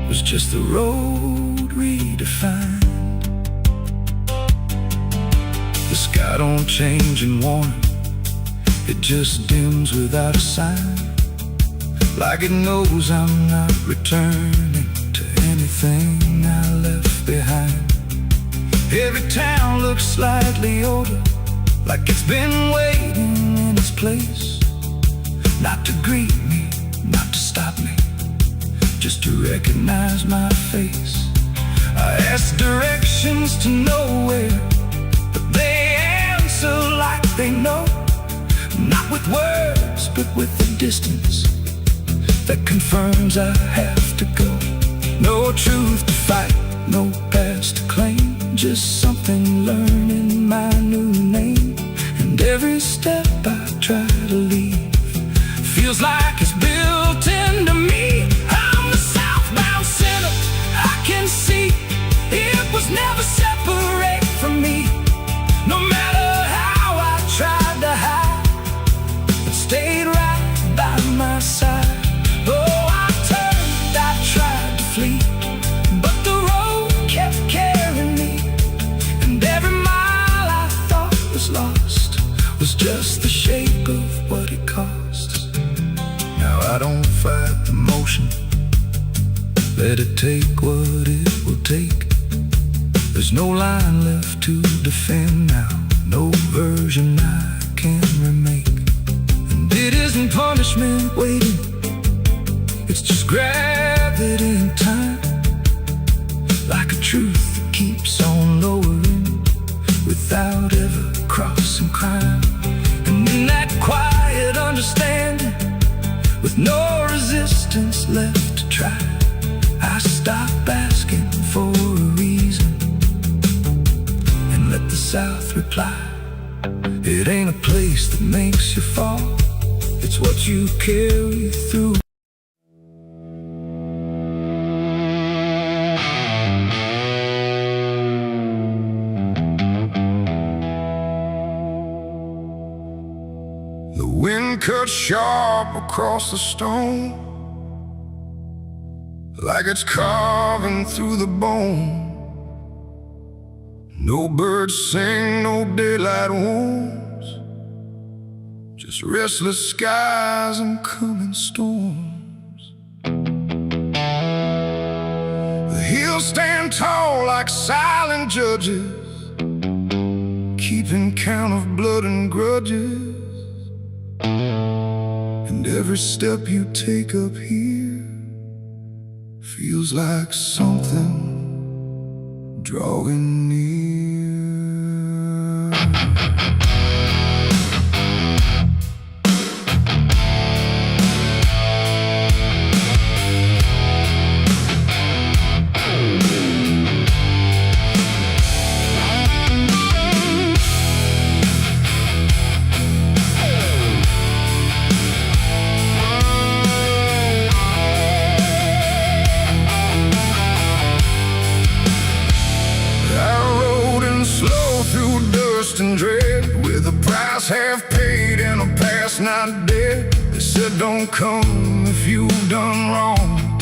was just the road redefined. The sky don't change in warning, it just dims without a sign, like it knows I'm not returning to anything I left behind. Every town looks slightly older, like it's been waiting in its place, not to greet me, not to stop me, just to recognize my face. I ask directions to nowhere, but they answer like they know, not with words, but with the distance that confirms I have to go. No truth to fight, no past to claim, just something learning my new name. And every step I try to leave feels like it's built into me. I'm the southbound sinner, I can see it was never separate from me. just the shape of what it costs. Now I don't fight the motion, let it take what it will take. There's no line left to defend now, no version I can remake. And it isn't punishment waiting, it's just gravity in time, like a truth that keeps on lowering without ever crossing crime. And in that quiet understanding, with no resistance left to try, I stop asking for a reason and let the South reply. It ain't a place that makes you fall, it's what you carry through. The wind cuts sharp across the stone, like it's carving through the bone. No birds sing, no daylight wounds, just restless skies and coming storms. The hills stand tall like silent judges, keeping count of blood and grudges. And every step you take up here feels like something drawing near. And dread, with a price half paid and a past not dead. They said don't come if you've done wrong.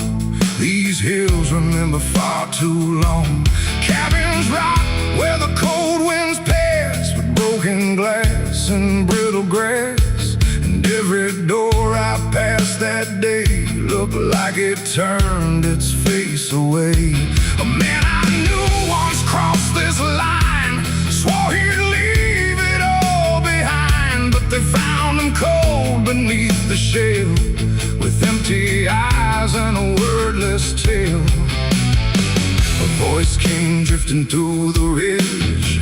These hills remember far too long. Cabins rock where the cold winds pass, with broken glass and brittle grass. And every door I passed that day looked like it turned its face away. A man I knew once crossed this line, swore he'd leave it all behind, but they found him cold beneath the shell, with empty eyes and a wordless tale. A voice came drifting through the ridge,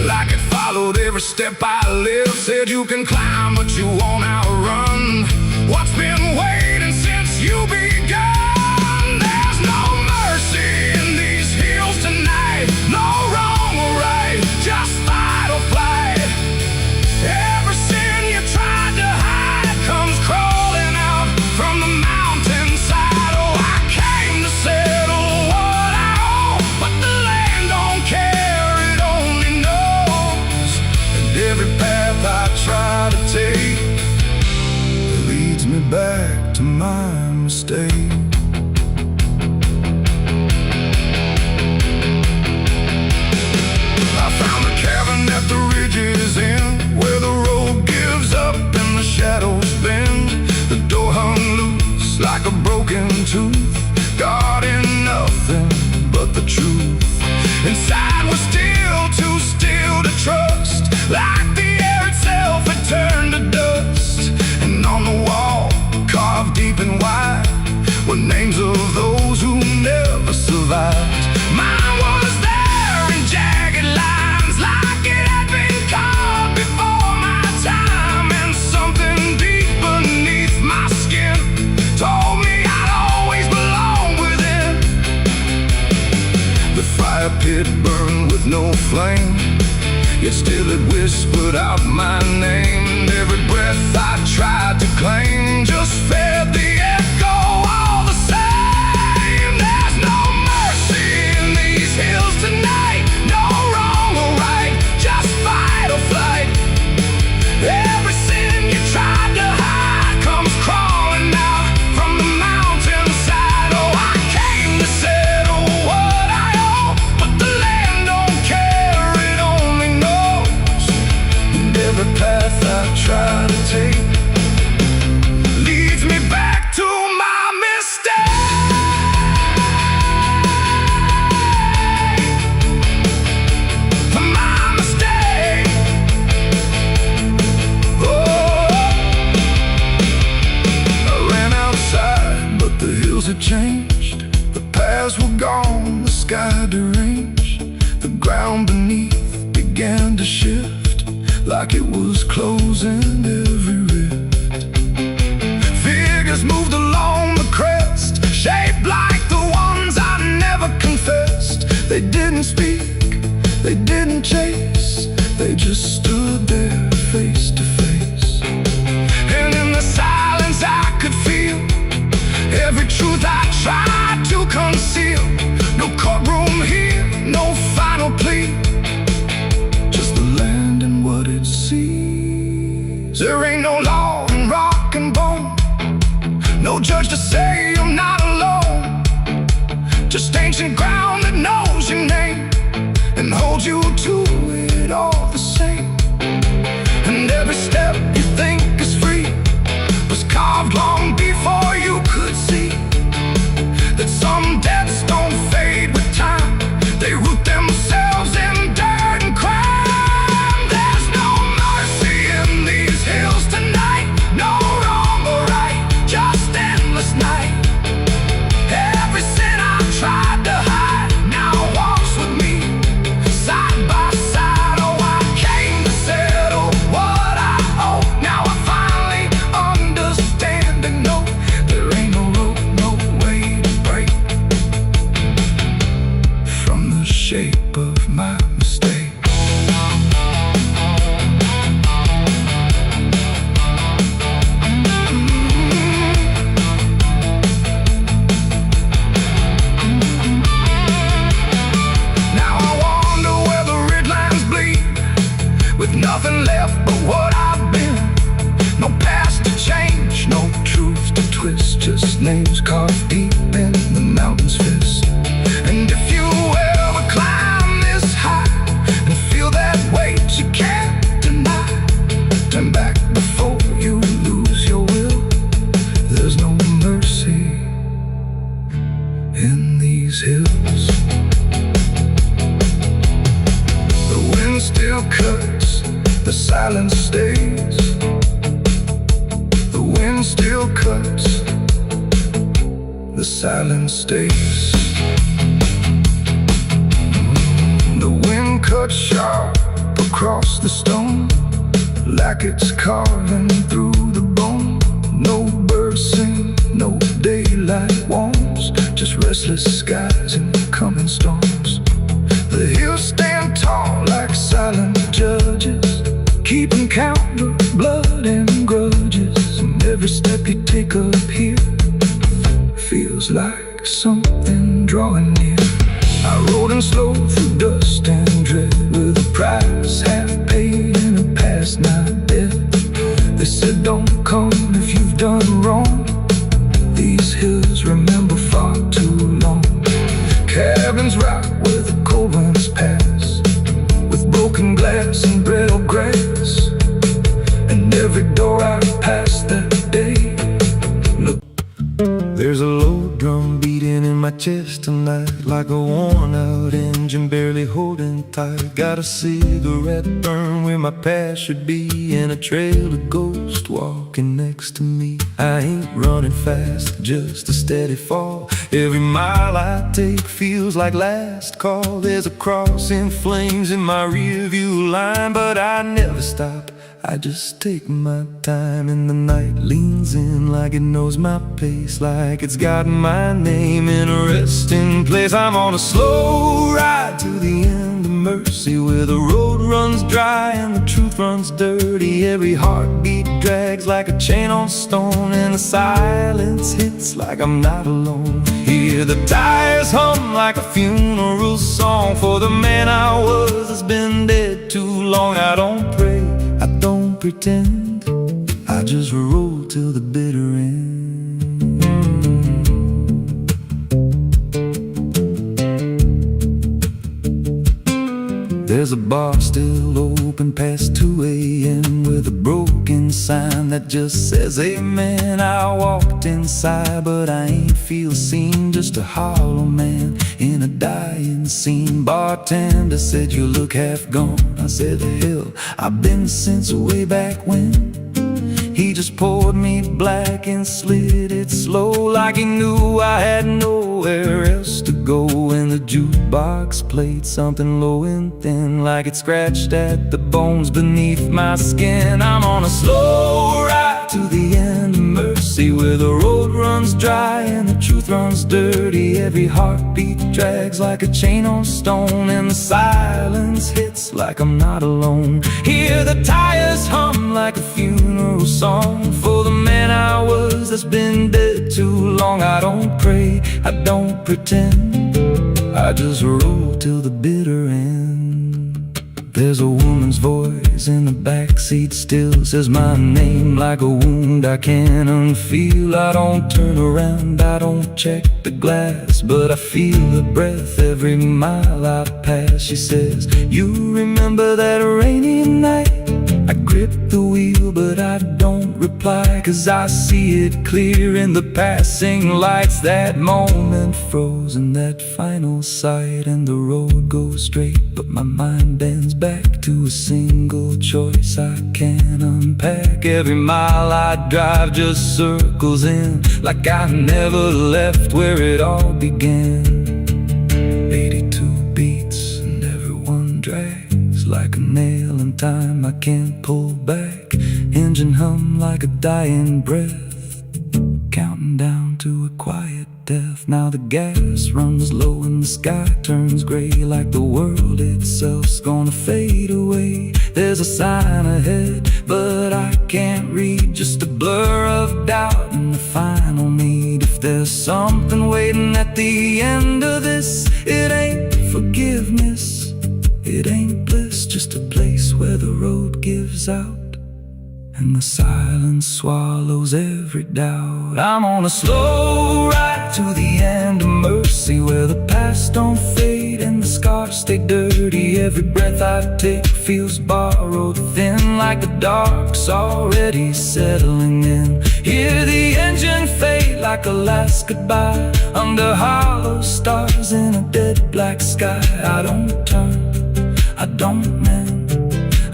like it followed every step I lived. Said you can climb but you won't outrun what's been waiting since you begun. There's no mercy in these hills tonight, no wrong or right, just fight or flight. Every sin you tried to hide comes crawling out from the mountainside. Oh, I came to settle what I owe, but the land don't care, it only knows. And every path I try to take leads me back to my mistake. I found a cabin at the ridge's end, where the road gives up and the shadows bend. The door hung loose like a broken tooth, guarding nothing but the truth. Inside was still too still to trust, like the air itself had turned to dust. And on the wall, carved deep and wide, were names of those who never survived. Mine was there in jagged lines, like it had been carved before my time. And something deep beneath my skin told me I'd always belong within. The fire pit burned with no flame, yet still it whispered out my name. And every breath I tried to claim just fed the echo all the same. There's no mercy in these hills tonight, no wrong or right, just fight or flight. Every sin you tried to hide comes crawling out from the mountainside. Oh, I came to settle what I owe, but the land don't care, it only knows. And every path I stars were gone, the sky deranged. The ground beneath began to shift, like it was closing every rift. Figures moved along the crest, shaped like the ones I never confessed. They didn't speak, they didn't chase, they just stood there face to face. And in the silence I could feel every truth I tried to conceal. No courtroom here, no final plea, just the land and what it sees. There ain't no law in rock and bone, no judge to say I'm not alone. Just ancient ground that knows your name and holds you to it all the same. And every step you think is free was carved long before you could see that some debts don't fade with time, they root themselves in dirt and crime. There's no mercy in these hills tonight, no wrong or right, just endless night. Every sin I've tried to hide now walks with me, side by side. Oh, I came to settle what I owe. Now I finally understand and know there ain't no rope, no way to break from the shape of my mistake. Now I wonder where the red lines bleed, with nothing left but what I've been. No past to change, no truth to twist, just names carved deep in the mountain's fist. And if you ever climb this high and feel that weight you can't deny, turn back before you lose your will. There's no mercy in these hills. The wind still cuts, the silence stays. The wind still cuts, the silence stays. The wind cuts sharp across the stone, like it's carving through the bone. No birds sing, no daylight warms, just restless skies and coming storms. The hills stand tall like silent judges, keeping count of blood and grudges. And every step you take up here feels like something drawing near. I rode in slow through dust and dread, with a price half paid and a past not dead. They said don't come if you've done wrong, these hills remember far too long. Cabins rock where the cold winds pass, with broken glass and brittle grass. And every door I've passed that day, look, there's a low drum beating in my chest tonight, like a worn out engine barely holding tight. Got a cigarette burn where my past should be, and a trail of ghosts walking next to me. I ain't running fast, just a steady fall. Every mile I take feels like last call. There's a cross in flames in my rear view line, but I never stop, I just take my time. And the night leans in like it knows my pace, like it's got my name in a resting place. I'm on a slow ride to the end of mercy, where the road runs dry and the truth runs dirty. Every heartbeat drags like a chain on stone, and the silence hits like I'm not alone. Hear the tires hum like a funeral song for the man I was that's been dead too long. I don't pray, I don't pretend, I just roll till the bitter end. There's a bar still open past 2 a.m. with a broken sign that just says amen. I walked inside but I ain't feel seen, just a hollow man in a dying scene. Bartender said you look half gone. I said hell, I've been since way back when. He just poured me black and slid it slow, like he knew I had nowhere else to go. And the jukebox played something low and thin, like it scratched at the bones beneath my skin. I'm on a slow ride to the end of mercy, where the road runs dry and the truth runs dirty. Every heartbeat drags like a chain on stone, and the silence hits like I'm not alone. Hear the tires hum like a funeral song for the man I was that's been dead too long. I don't pray, I don't pretend, I just roll till the bitter end. There's a woman's voice in the backseat still, says my name like a wound I can't unfeel. I don't turn around, I don't check the glass, but I feel her breath every mile I pass. She says, you remember that rainy night? I grip the wheel but I don't reply, 'cause I see it clear in the passing lights. That moment frozen, that final sight, and the road goes straight, but my mind bends back to a single choice I can't unpack. Every mile I drive just circles in, like I never left where it all began. 82 beats and everyone drags like a nail in time I can't pull back. Engine hum like a dying breath, counting down to a quiet death. Now the gas runs low and the sky turns gray, like the world itself's gonna fade away. There's a sign ahead, but I can't read, just a blur of doubt and the final need. If there's something waiting at the end of this, it ain't forgiveness, it ain't bliss, just a place where the road gives out and the silence swallows every doubt. I'm on a slow ride to the end of mercy, where the past don't fade and the scars stay dirty. Every breath I take feels borrowed, thin, like the dark's already settling in. Hear the engine fade like a last goodbye, under hollow stars in a dead black sky. I don't turn, I don't mend,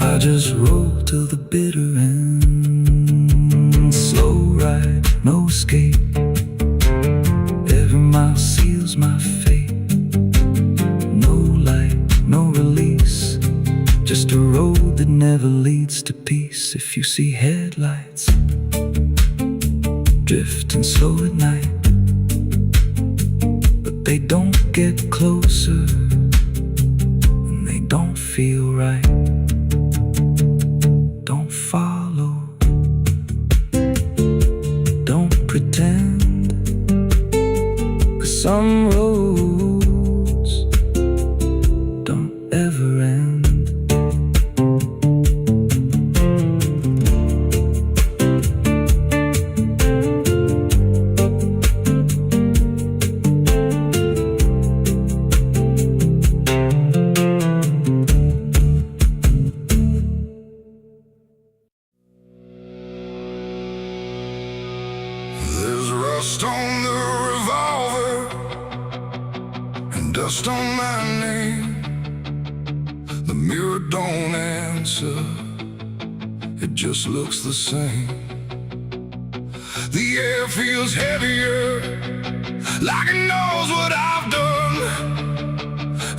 I just roll till the bitter end. Slow ride, no escape, every mile seals my fate. No light, no release, just a road that never leads to peace. If you see headlights drifting slow at night, but they don't get closer and they don't feel right, don't follow, don't pretend, 'cause some roads don't ever end. Rust on the revolver and dust on my name. The mirror don't answer, it just looks the same. The air feels heavier, like it knows what I've done,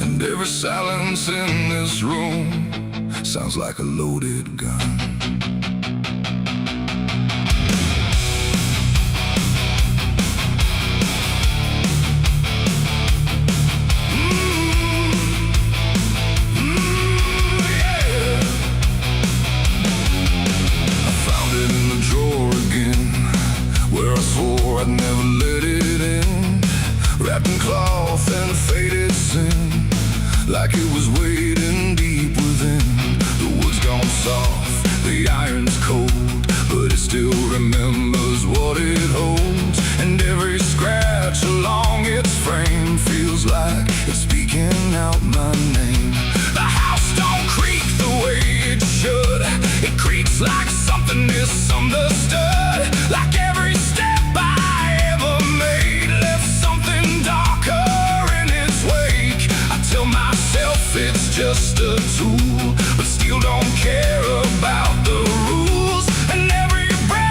and every silence in this room sounds like a loaded gun. I'd never let it in, wrapped in cloth and faded sin, like it was waiting deep within. The wood's gone soft, the iron's cold, but it still remembers what it holds. And every scratch along its frame feels like it's speaking out my name. The house don't creak the way it should, it creaks like something misunderstood, like every step it's just a tool, but still don't care about the rules. And every breath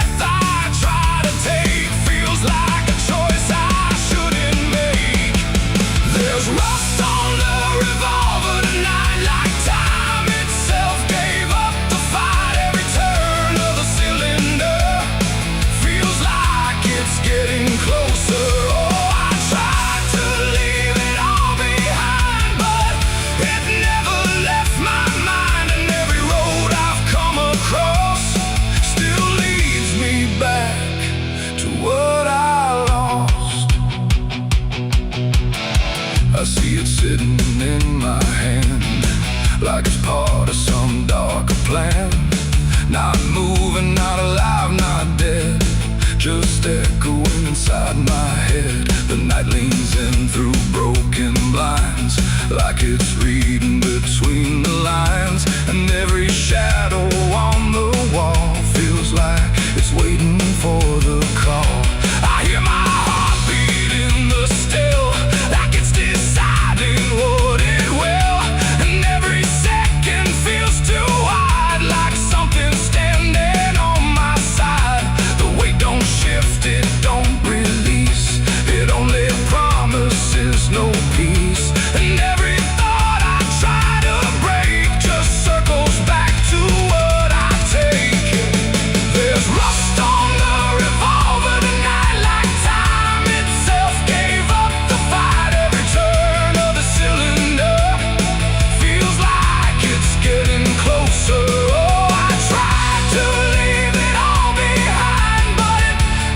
see it sitting in my hand, like it's part of some darker plan. Not moving, not alive, not dead, just echoing inside my head. The night leans in through broken blinds, like it's reading between the lines. And every shadow on the wall feels like it's waiting for the call. I hear my heartbeat in the still, like it's deciding what it will. And every second feels too wide, like something standing on my side. The weight don't shift, it don't release, it only promises no peace. And every thought I try to break just circles back to what I take. There's rust on the revolver tonight, like time itself gave up the fight. Every turn of the cylinder feels like it's getting closer. Oh, I tried to leave it all behind, but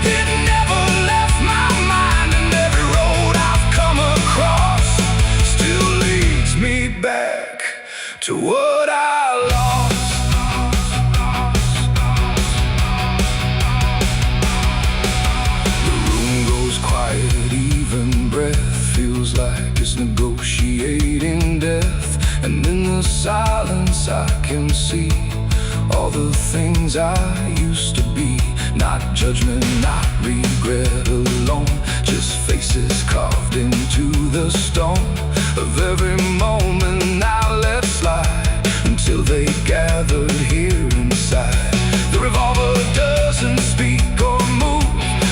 it never left my mind. And every road I've come across still leads me back to what I lost. The room goes quiet, even breath feels like it's negotiating death. And in the silence I can see all the things I used to be. Not judgment, not regret alone, just faces carved into the stone of every moment I let slide, until they gathered here inside. The revolver doesn't speak or move,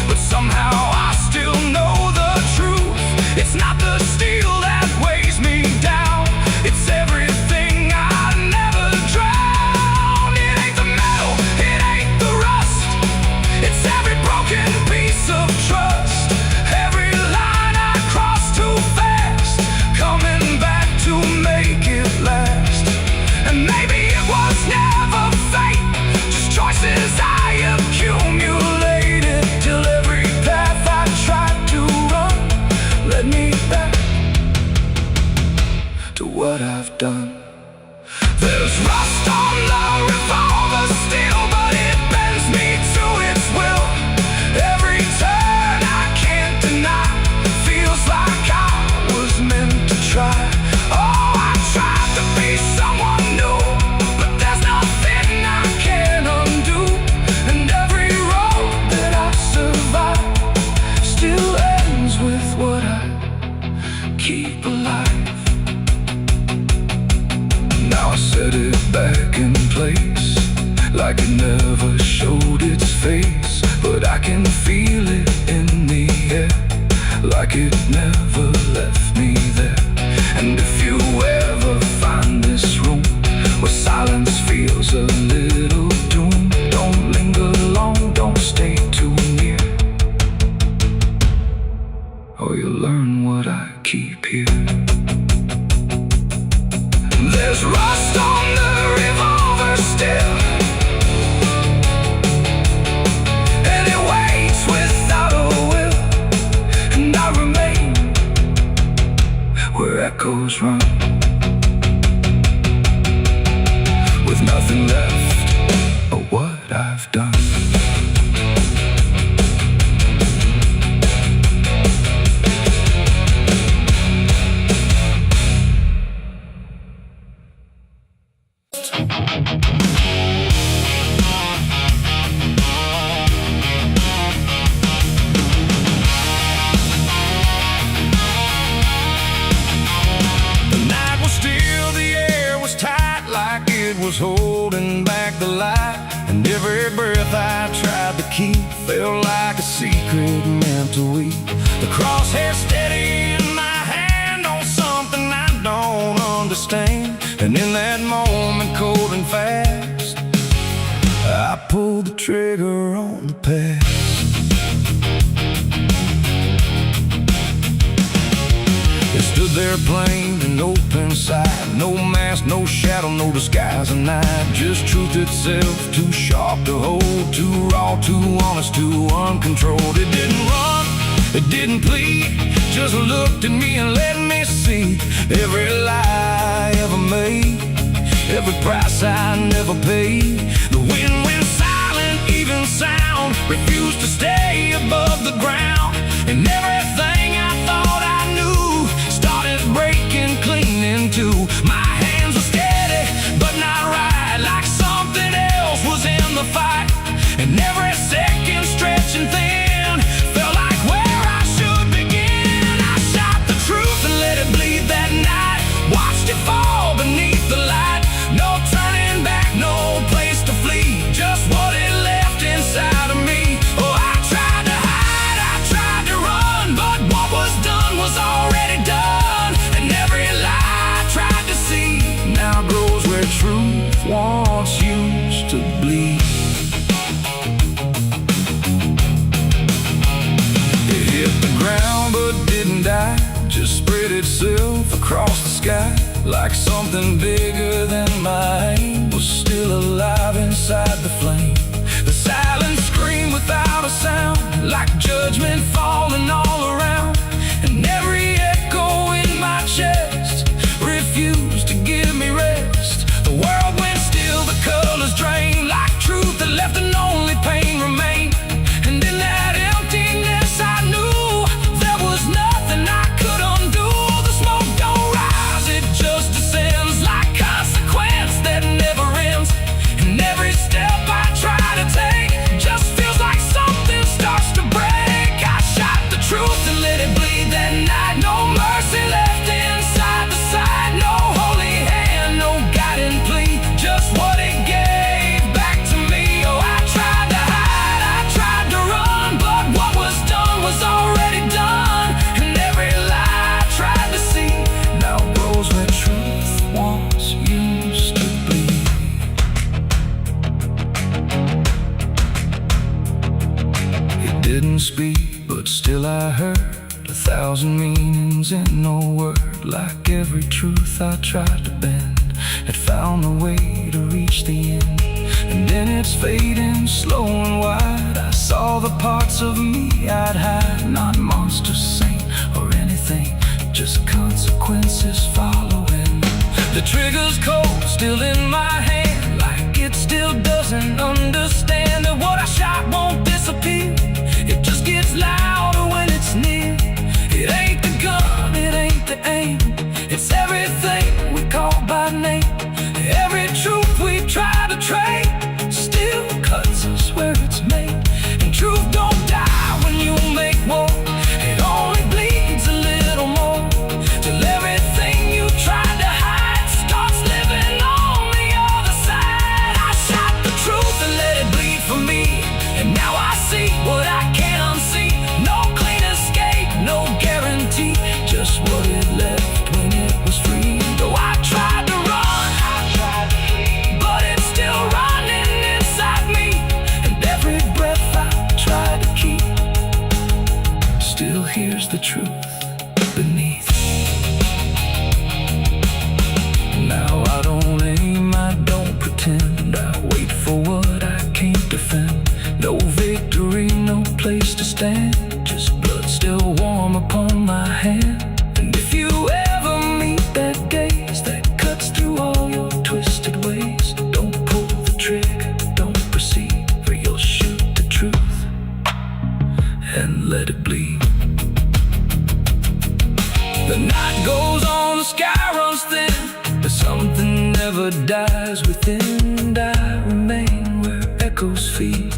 but somehow I still know the truth. It's not the steel that weighs me down, it's everything I never drowned. It ain't the metal, it ain't the rust, it's every broken piece of trust. Every line I cross too fast, coming back to make it last. And maybe it was never fate, just choices I accumulated, till every path I tried to run led me back to what I've done. There's rust on the revolver still, but it bends me to its will. Every turn I can't deny feels like I was meant to try. Oh, I tried to be someone new, but there's nothing I can undo. And every road that I survive still ends with what I keep alive. Now I set it back in place, like it never showed its face, but I can feel it in the air, like it never left me there. And if you ever find this room where silence feels a little doom, don't linger long, don't stay too near, or you'll learn what I keep here. There's rust on the revolver still, and it waits without a will. And I remain where echoes run, with nothing left of what I've done. Was holding back the light, and every breath I tried to keep felt like a secret meant to weep. The crosshair steady in my hand on something I don't understand, and in that moment, cold and fast, I pulled the trigger on the past. It stood there plain and open sight, no mask, no shadow, no disguise at night. Just truth itself, too sharp to hold, too raw, too honest, too uncontrolled. It didn't run, it didn't plead, just looked at me and let me see. see every lie I ever made, every price I never paid. The wind went silent, even sound refused to stay above the ground. And everything I thought I knew started breaking clean in two. My hands were steady, but not right, like something else was in the fight. And every second stretching thin felt like where I should begin. I shot the truth and let it bleed that night, watched it fall beneath the light. No turning back, no place to flee, just what it left inside of me. Oh, I tried to hide, I tried to run, but what was done was already done. And every lie I tried to see now grows where truth once used to bleed. It hit the ground but didn't die, just spread itself across the sky. Like something bigger than mine was still alive inside the flame. The silence screamed without a sound, like judgment falling all around. And every echo in my chest refused to give me rest. The world went still, the colors drained, like truth that left and only pain remained. And in that emptiness I knew there was nothing I could undo. The smoke don't rise, it just descends, like consequence that never ends. And every step I try to take just feels like something starts to break. I shot the truth and let it bleed that night. No mercy left inside the side, no holy hand, no guiding plea, just what it gave back to me. Oh, I tried to hide, I tried to run, but what was done was already done. And every lie I tried to see now grows where truth once used to bleed. It didn't speak, but still I heard 1,000 meanings in no word. Like every truth I tried to bend had found a way to reach the end. And in its fading, slow and wide, I saw the parts of me I'd hide. Not monster, saint, or anything, just consequences following. The trigger's cold, still in my hand, like it still doesn't understand that what I shot won't disappear. It just gets louder when it's near. It ain't the gun, it ain't the aim, it's everything we call by name. Every truth we try to trade still cuts us where it's made. And truth don't die when you make war, it only bleeds a little more, till everything you tried to hide starts living on the other side. I shot the truth and let it bleed for me, and now I see what I can't unsee. No clean escape, no guarantee, just what it left when it was free. Though I tried to run, but it's still running inside me. And every breath I try to keep still hears the truth beneath. Now I don't aim, I don't pretend, I wait for what I can't defend. No victory, no place to stand, just blood still warm upon my hand. And if you ever meet that gaze that cuts through all your twisted ways, don't pull the trigger, don't proceed, for you'll shoot the truth and let it bleed. The night goes on, the sky runs thin, but something never dies within. And I remain where echoes feed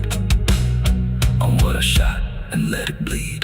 on what I shot and let it bleed.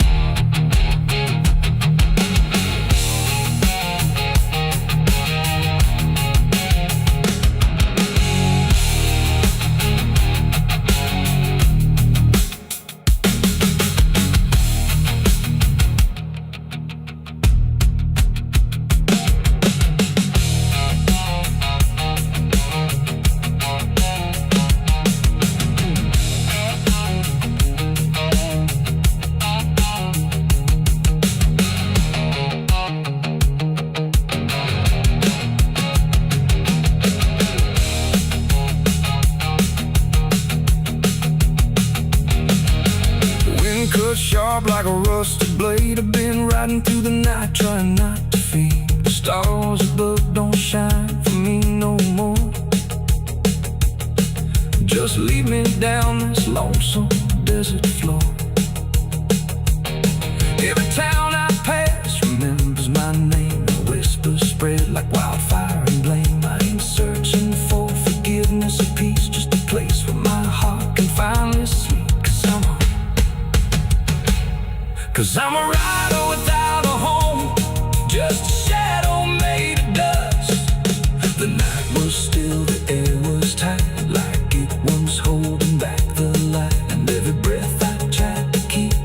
Cut sharp like a rusted blade. I've been riding through the night trying not to fade. stars above don't shine for me no more. Just lead me down this lonesome desert floor. Every town I pass remembers my name. The whispers spread like wildfire and blame. I ain't searching for forgiveness or peace, just a place where my heart can finally sleep. Cause I'm a rider without a home, just a shadow made of dust. The night was still, the air was tight, like it was holding back the light. And every breath I tried to keep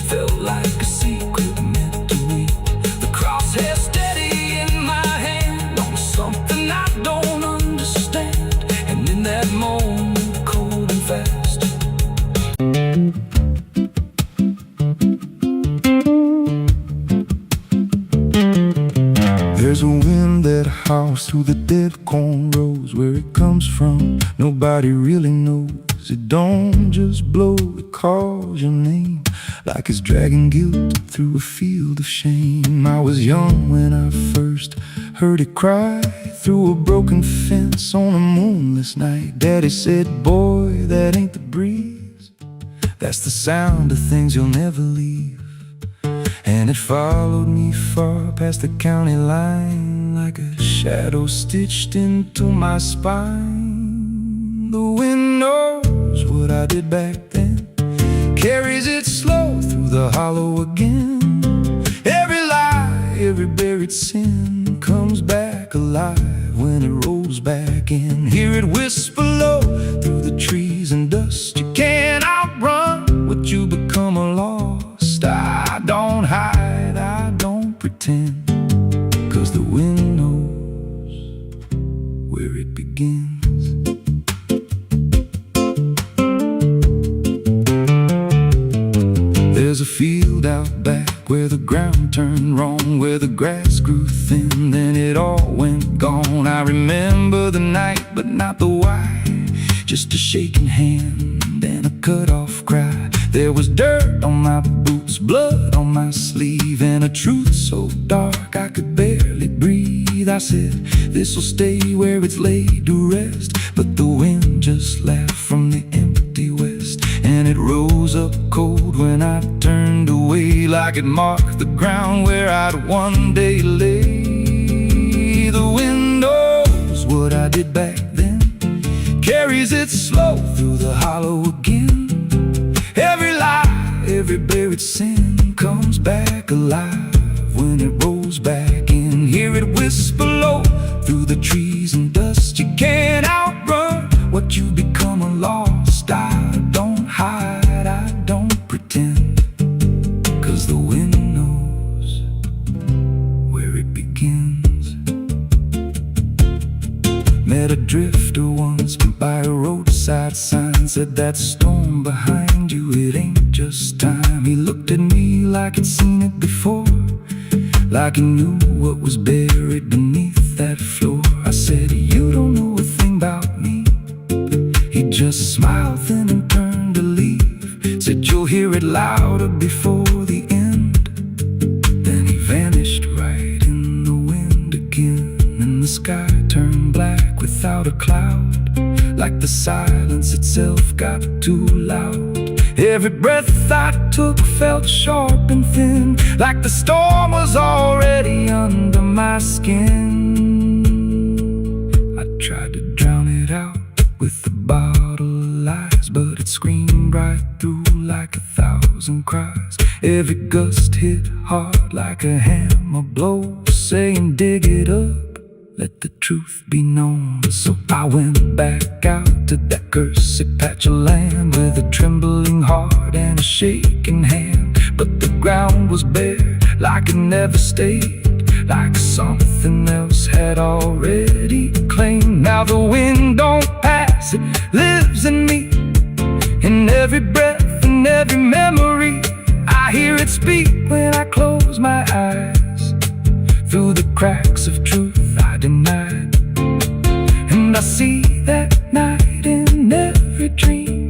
felt like a secret meant to read. The crosshair steady in my hand on something I don't understand. And in that moment, cold and fast, there's a wind that howls through the dead corn rows. Where it comes from, nobody really knows. It don't just blow, it calls your name, like it's dragging guilt through a field of shame. I was young when I first heard it cry through a broken fence on a moonless night. Daddy said, boy, that ain't the breeze, that's the sound of things you'll never leave. And it followed me far past the county line, like a shadow stitched into my spine. The wind knows what I did back then, carries it slow through the hollow again. Every lie, every buried sin comes back alive when it rolls back in. Hear it whisper low through the trees and dust. You can't outrun what you become lost. I don't hide, I don't pretend, cause the wind knows where it begins. There's a field out back where the ground turned wrong, where the grass grew thin, then it all went gone. I remember the night, but not the why, just a shaking hand and a cut-off cry. There was dirt on my boots, blood on my sleeve, and a truth so dark I could barely breathe. I said, this'll stay where it's laid to rest. But the wind just laughed from the empty west, and it rose up cold when I turned away, like it marked the ground where I'd one day lay. The wind knows what I did back then, carries it slow through the hollow again. Every lie, every buried sin comes back alive when it rolls back in. Hear it whisper low through the trees and dust. You can't outrun what you become lost. I don't hide, I don't pretend, cause the wind knows where it begins. Met a drifter once by a roadside sign, said that storm behind you, it ain't just time. He looked at me like he'd seen it before, like he knew what was buried beneath that floor. I said, you don't know a thing about me. He just smiled then and turned to leave, said, you'll hear it louder before the end. Then he vanished right in the wind again, and the sky turned black without a cloud, like the silence itself got too loud. Every breath I took felt sharp and thin, like the storm was already under my skin. I tried to drown it out with a bottle of lies, but it screamed right through like 1,000 cries. Every gust hit hard like a hammer blow, saying dig it up, let the truth be known. So I went back out to that cursed patch of land with a trembling heart and a shaking hand. But the ground was bare, like it never stayed, like something else had already claimed. Now the wind don't pass, it lives in me, in every breath and every memory. I hear it speak when I close my eyes, through the cracks of truth I denied. And I see that night in every dream,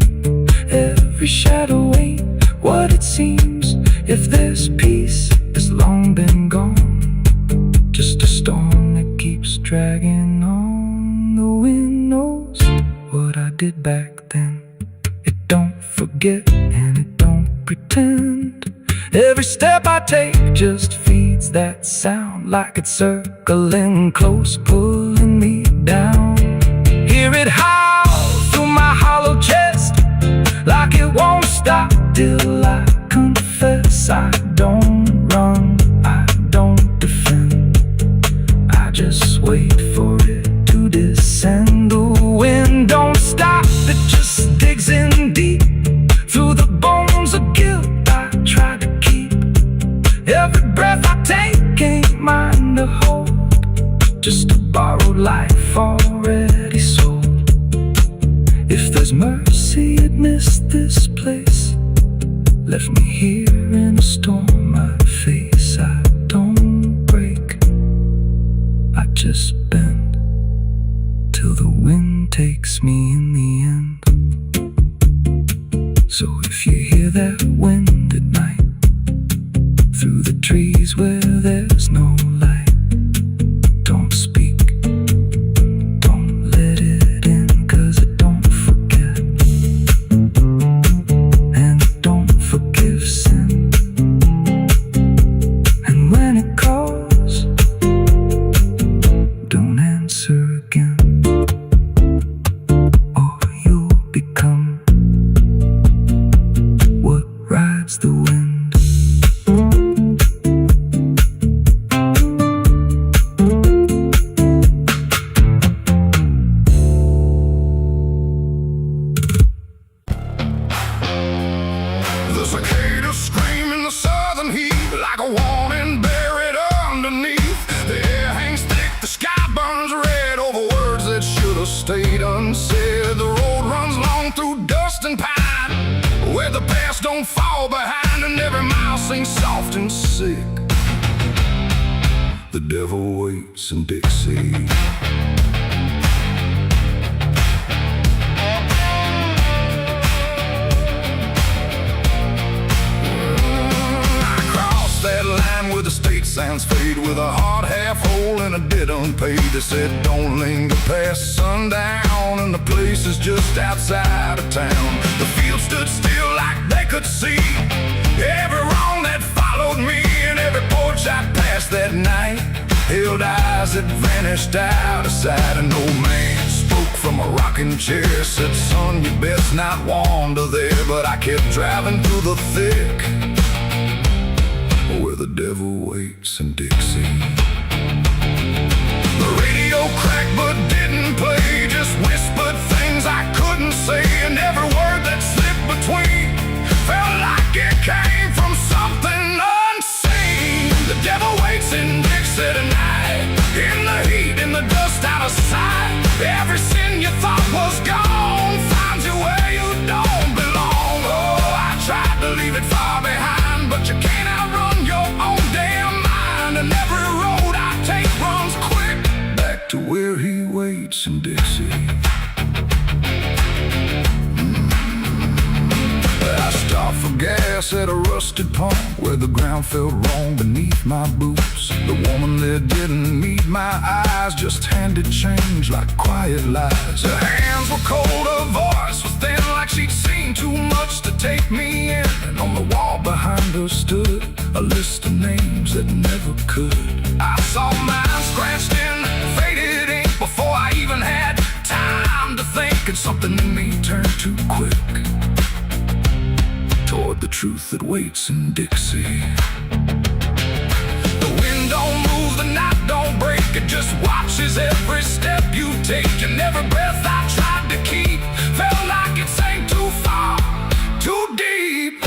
every shadow ain't what it seems. If there's peace, it's long been gone, just a storm that keeps did back then. It don't forget and it don't pretend. Every step I take just feeds that sound, like it's circling close, pulling me down. Hear it howl through my hollow chest, like it won't stop till I confess. I don't run, I don't defend, I just wait for it to descend. The wind don't stop, it just digs in deep through the bones of guilt I try to keep. Every breath I take ain't mine to hold, just a borrowed life already sold. If there's mercy, it missed this place, left me here in a storm I face. I don't break, I just bend till the wind takes me in the end. So if you hear that wind at night, through the trees where there's no light, don't speak, don't let it in, 'cause it don't forget, and it don't forgive sin. And when it calls, don't answer again, or you'll become what rides the wind. The cicadas scream in the southern heat, like a warning buried underneath. The air hangs thick, the sky burns red over words that should have stayed unsaid. The road runs long through dust and pine, where the past don't fall behind, and every mile sings soft and sick. The devil waits in Dixie. That line where the state sounds fade, with a heart half whole and a debt unpaid. They said don't linger past sundown, and the place is just outside of town. The field stood still like they could see every wrong that followed me, and every porch I passed that night held eyes that vanished out of sight. An old man spoke from a rocking chair, said son, you best not wander there. But I kept driving through the thick, where the devil waits in Dixie. The radio cracked but didn't play, just whispered things I couldn't say, and every word that slipped between felt like it came from something unseen. The devil waits in Dixie tonight, in the heat, in the dust, out of sight. Every sin you thought was gone finds you where you don't belong. Oh, I tried to leave it far behind, but you can't outrun your own damn mind. And every road I take runs quick back to where he waits in Dixie. I stopped for gas at a rusted pump, where the ground felt wrong beneath my boots. The woman there didn't meet my eyes, just handed change like quiet lies. Her hands were cold, her voice was thin, like she'd seen too much to take me in. And on the wall behind her stood a list of names that never could. I saw mine scratched in faded ink before I even had time to think, and something in me turned too quick toward the truth that waits in Dixie. The wind don't move, the night don't break, it just watches every step you take. And every breath I tried to keep felt like it sank too far, too deep.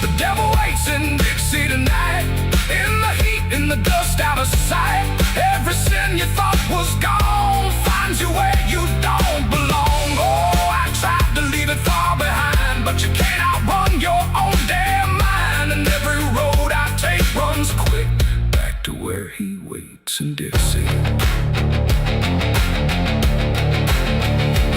The devil waits in Dixie tonight, in the heat, in the dust, out of sight. Every sin you thought was gone finds you where you don't belong. Oh, I tried to leave it far behind, but you can't outrun your own damn mind. And every road I take runs quick back to where he waits in Dixie.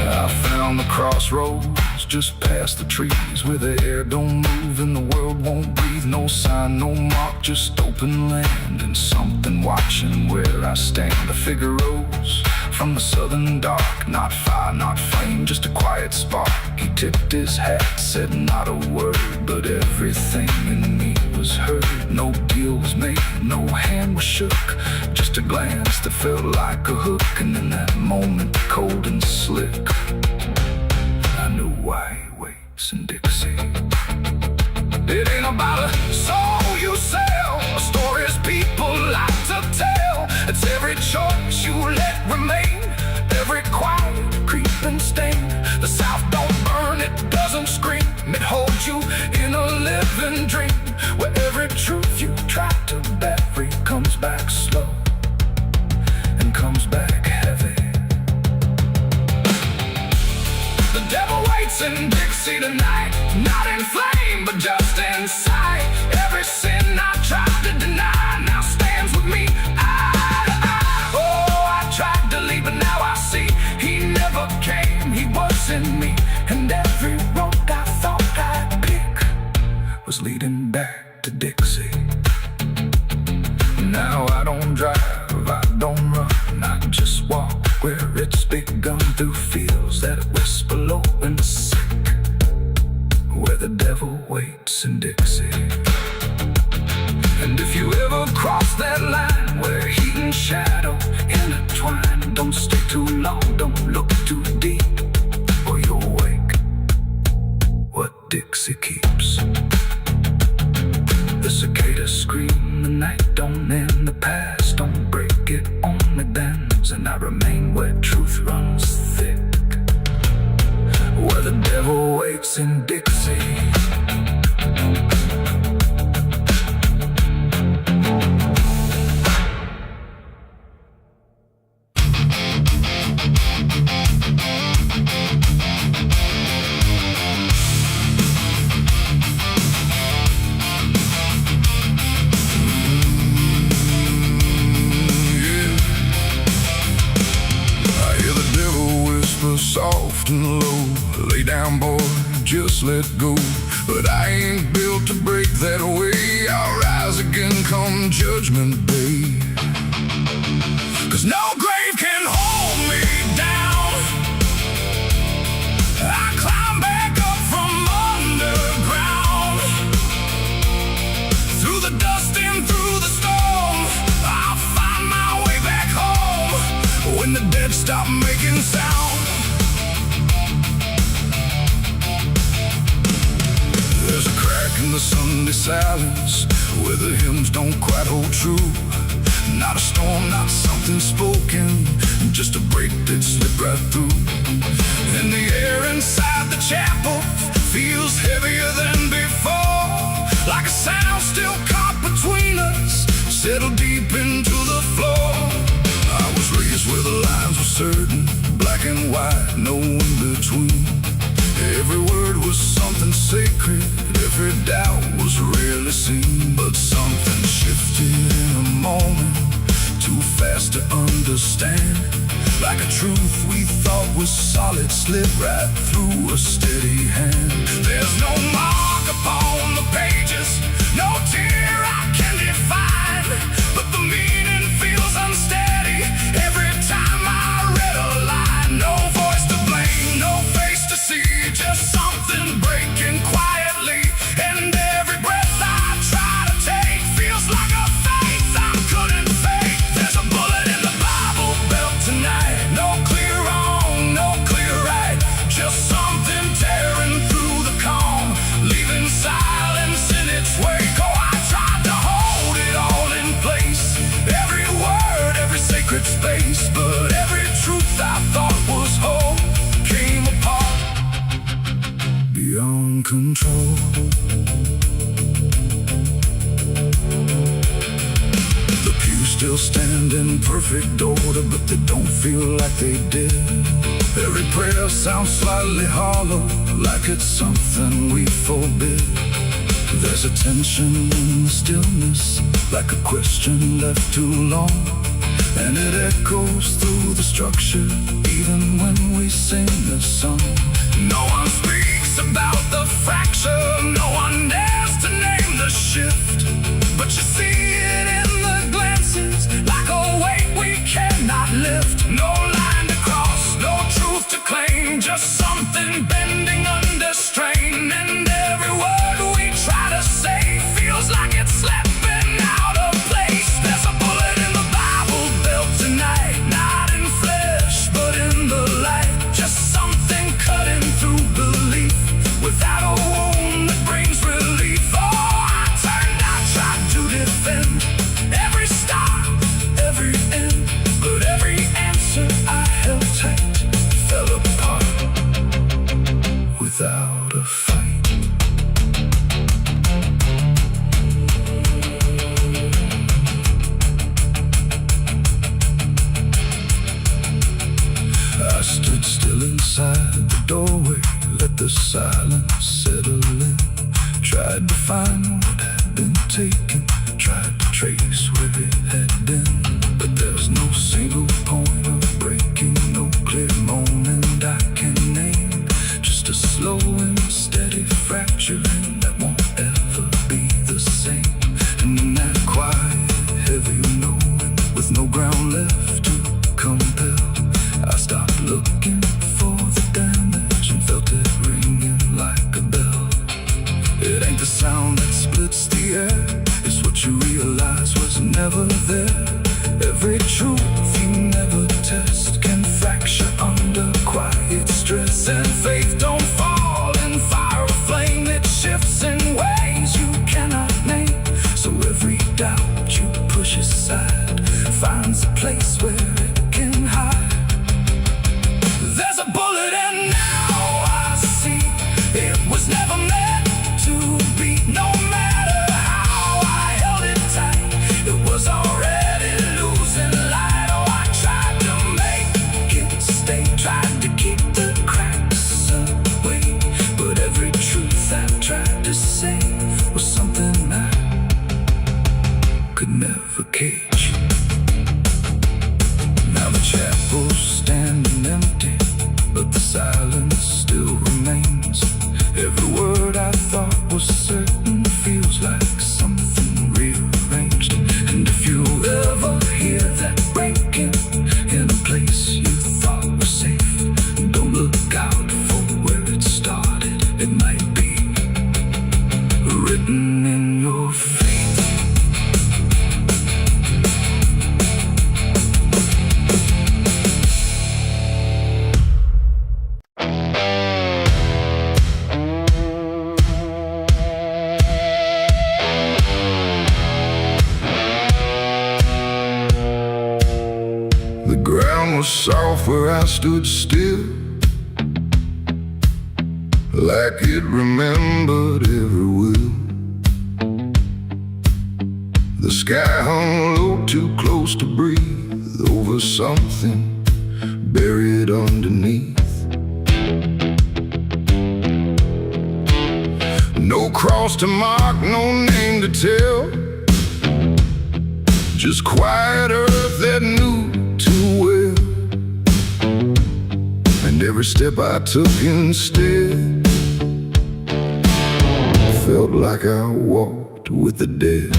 I found the crossroads just past the trees, where the air don't move and the world won't breathe. No sign, no mark, just open land, and something watching where I stand. The figure rose from the southern dark. Not fire, not flame, just a quiet spark. He tipped his hat, said not a word, but everything in me was heard. No deal was made, no hand was shook, just a glance that felt like a hook. And in that moment, cold and slick, I knew why he waits in Dixie. It ain't about a soul you sell, a stories people like to tell. It's every choice you let remain, every quiet creeping stain. The South don't burn, it doesn't scream, it holds you in a living dream, where every truth you try to bury comes back slow and comes back heavy. The devil waits in Dixie tonight, not in flame, but just in sight. Every sin I tried to deny now stands with me eye to eye. Oh, I tried to leave, but now I see he never came, he was in me. And every road I thought I'd pick was leading back to Dixie. Now I don't drive, I don't run, I just walk where it's begun, through fields that whisper low and sick, where the devil waits in Dixie. And if you ever cross that line where heat and shadow intertwine, don't stay too long, don't look too deep, or you'll wake what Dixie keeps. The cicadas scream, the night don't end, the past don't break, it only bends. And I remain where truth runs thick, where the devil waits in Dixie. Soft and low, lay down boy, just let go. But I ain't built to break that way, I'll rise again come judgment day. 'Cause no grave can hold me down, I climb back up from underground, through the dust and through the storm, I'll find my way back home, when the dead stop making sound. There's a crack in the Sunday silence, where the hymns don't quite hold true. Not a storm, not something spoken, just a break that slipped right through. And the air inside the chapel feels heavier than before, like a sound still caught between us, settled deep into the floor. I was raised where the lines were certain, black and white, no in between. Every word was something sacred, every doubt was rarely seen. But something shifted in a moment, too fast to understand. Like a truth we thought was solid slipped right through a steady hand. There's no mark upon the pages, no tear I can define, but the meaning feels unsteady every time I read a line. No voice to blame, no face to see, just something breaking quietly. And every breath I try to take feels like a faith I couldn't fake. There's a bullet in the Bible belt tonight, no clear wrong, no clear right, just something tearing through the calm, leaving silence in its wake. Oh, I tried to hold it all in place, every word, every sacred space, but every truth I thought was whole came apart beyond control. The pews still stand in perfect order, but they don't feel like they did. Every prayer sounds slightly hollow, like it's something we forbid. There's a tension in the stillness, like a question left too long, and it echoes through the structure, even when we sing the song. No one speaks about the fracture, no one dares to name the shift, but you see it in the glances, like a weight we cannot lift. No light outside the doorway, let the silence settle in. Tried to find what had been taken, tried to trace where it had been. But there's no single point of breaking, no clear moment I can name. Just a slow and steady fracturing that won't ever be the same. And in that quiet, heavy knowing, with no ground left to compel, I stopped looking for the damage and felt it ringing like a bell. It ain't the sound that splits the air, it's what you realize was never there. Every truth you never test can fracture under quiet stress. And faith don't fall in fire or flame, it shifts in ways you cannot name. So every doubt you push aside finds a place where it can hide. There's a bullet and now I see it was never meant to be. No matter how I held it tight, it was already losing light. Oh, I tried to make it stay, tried to keep the cracks away. But every truth I tried to say was something I could never cage. Now the chapel's standing empty, but the silence still remains. Every word I thought was certain feels like something rearranged. And if you ever hear that breaking in a place you thought was safe, don't look out for where it started. It might be written in your fate. The ground was soft where I stood still, like it remembered every will. The sky hung low, too close to breathe, over something buried underneath. No cross to mark, no name to tell, just quiet earth that knew too well. And every step I took instead felt like I walked with the dead.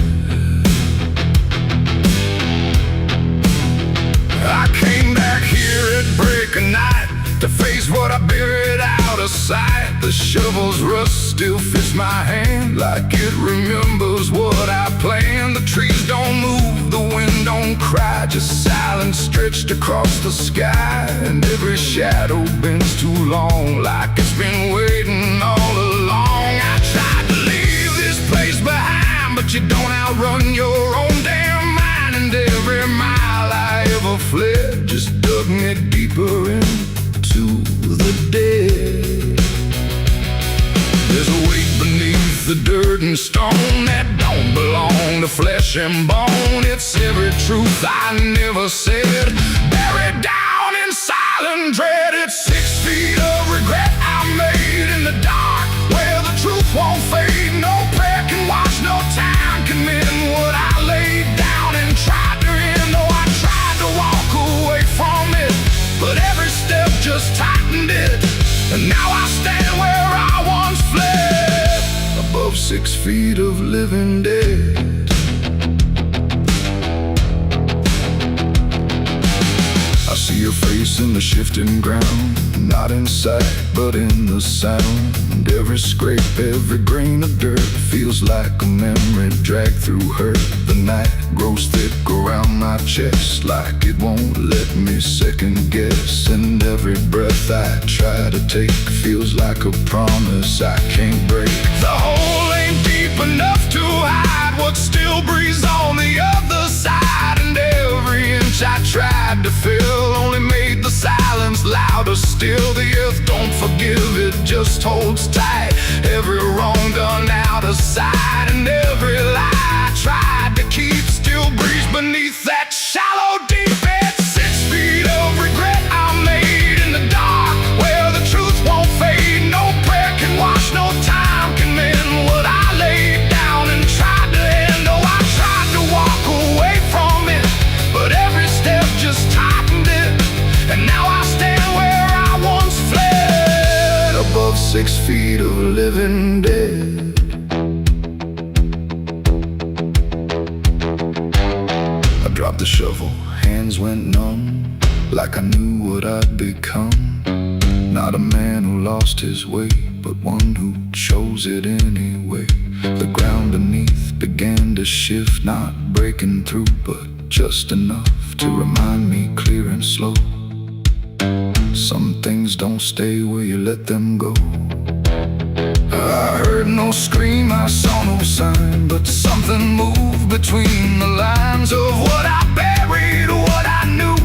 I came back here at break of night to face what I buried out of sight. The shovel's rust still fits my hand like it remembers what I planned. The trees don't move, the wind don't cry, just silence stretched across the sky. And every shadow bends too long, like it's been waiting all along. I tried to leave this place behind, but you don't outrun your own damn mind. And every mile I ever fled just dug me deeper into the dead. There's a weight beneath the dirt and stone that don't belong to flesh and bone. It's every truth I never said, buried down in silent dread. It's 6 feet of regret I made in the dark, where the truth won't fade. No prayer can wash, no time can mend what I laid down and tried to end. Oh, I tried to walk away from it, but every step just tightened it. And now I stand where I once fled, above 6 feet of living dead. I see your face in the shifting ground, not in sight, but in the sound. Every scrape, every grain of dirt feels like a memory dragged through hurt. The night grows thick around my chest, like it won't let me second guess. And every breath I try to take feels like a promise I can't break. The hole ain't deep enough to hide what still breathes on the other side. And every inch I tried to fill only made the silence louder still. The earth don't forgive, it just holds tight. Every wrong done out of sight, and every lie I tried to keep still breathes beneath that shallow deep. It's 6 feet of regret I made in the dark, where the feet of living dead. I dropped the shovel, hands went numb, like I knew what I'd become. Not a man who lost his way, but one who chose it anyway. The ground beneath began to shift, not breaking through, but just enough to remind me clear and slow. Some things don't stay where you let them go. I heard no scream, I saw no sign, but something moved between the lines of what I buried, what I knew,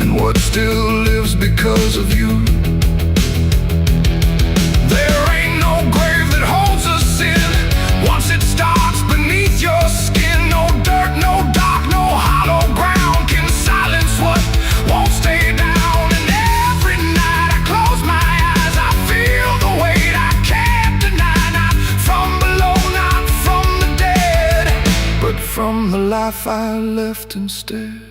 and what still lives because of you. There ain't no grave that holds us in once it starts beneath your skin. No dirt, no dark, no hollow ground can silence what won't stay down. And every night I close my eyes, I feel the weight I can't deny. Not from below, not from the dead, but from the life I left instead.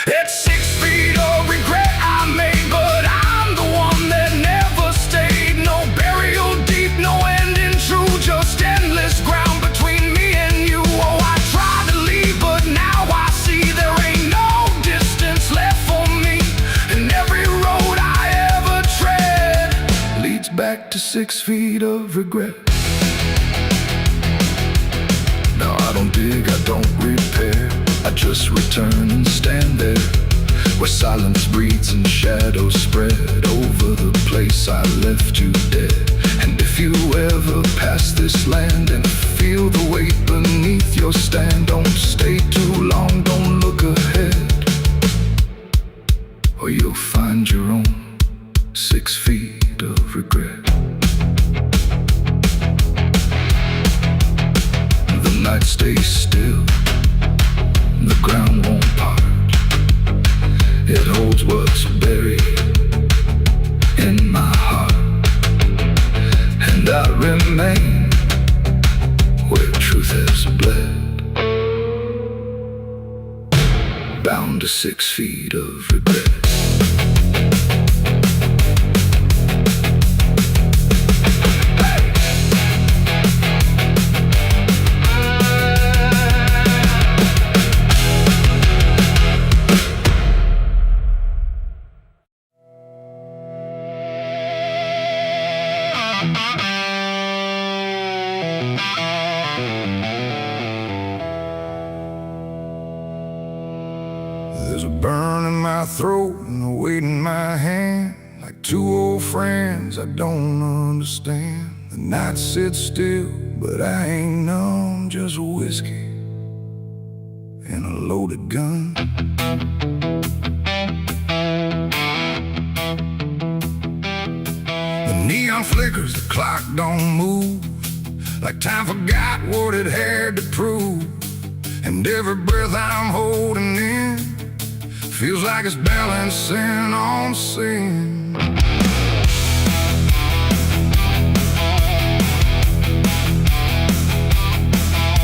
It's 6 feet of regret I made, but I'm the one that never stayed. No burial deep, no ending true, just endless ground between me and you. Oh, I tried to leave, but now I see there ain't no distance left for me. And every road I ever tread leads back to 6 feet of regret. Now I don't dig, I don't repair, I just return and stand there, where silence breathes and shadows spread over the place I left you dead. And if you ever pass this land and feel the weight beneath your stand, don't stay too long, don't look ahead, or you'll find your own 6 feet of regret. The night stays still, the ground won't part. It holds what's buried in my heart, and I remain where truth has bled, bound to 6 feet of regret. There's a burn in my throat and a weight in my hand, like 2 old friends I don't understand. The night sits still, but I ain't numb, just whiskey and a loaded gun. The neon flickers, the clock don't move, like time forgot what it had to prove. And every breath I'm holding in feels like it's balancing on sin.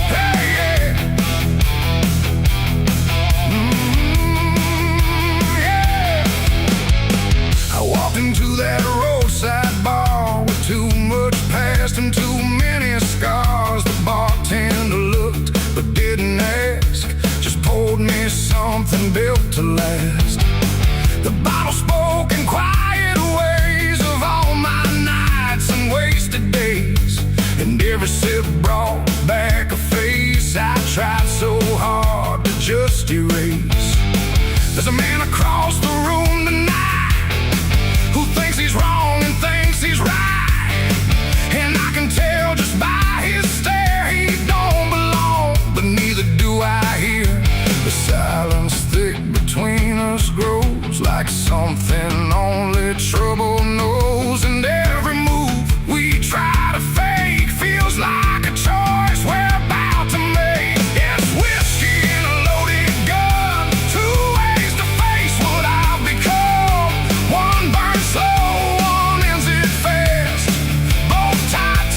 Hey, yeah. Yeah. I walked into that roadside bar with too much past and too many scars. The bartender looked but didn't ask, just poured me something built to last. The bottle spoke in quiet ways of all my nights and wasted days, and every sip brought back a face I tried so hard to just erase. There's a man across the room tonight who thinks he's wrong and thinks he's right, and I can tell just by his stare he don't belong, but neither do I here. The silence thick between us grows like something only trouble knows, and every move we try to fake feels like a choice we're about to make. It's whiskey and a loaded gun, 2 ways to face what I've become. One burns slow, one ends it fast, both tied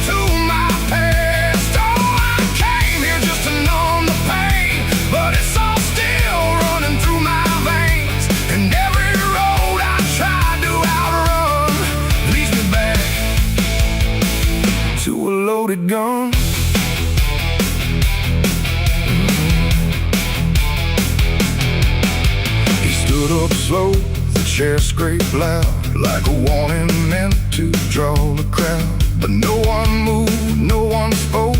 to my past. Oh, I came here just to numb the pain, but it's all still running through my veins, and every road up slow, the chair scraped loud, like a warning meant to draw the crowd. But no one moved, no one spoke,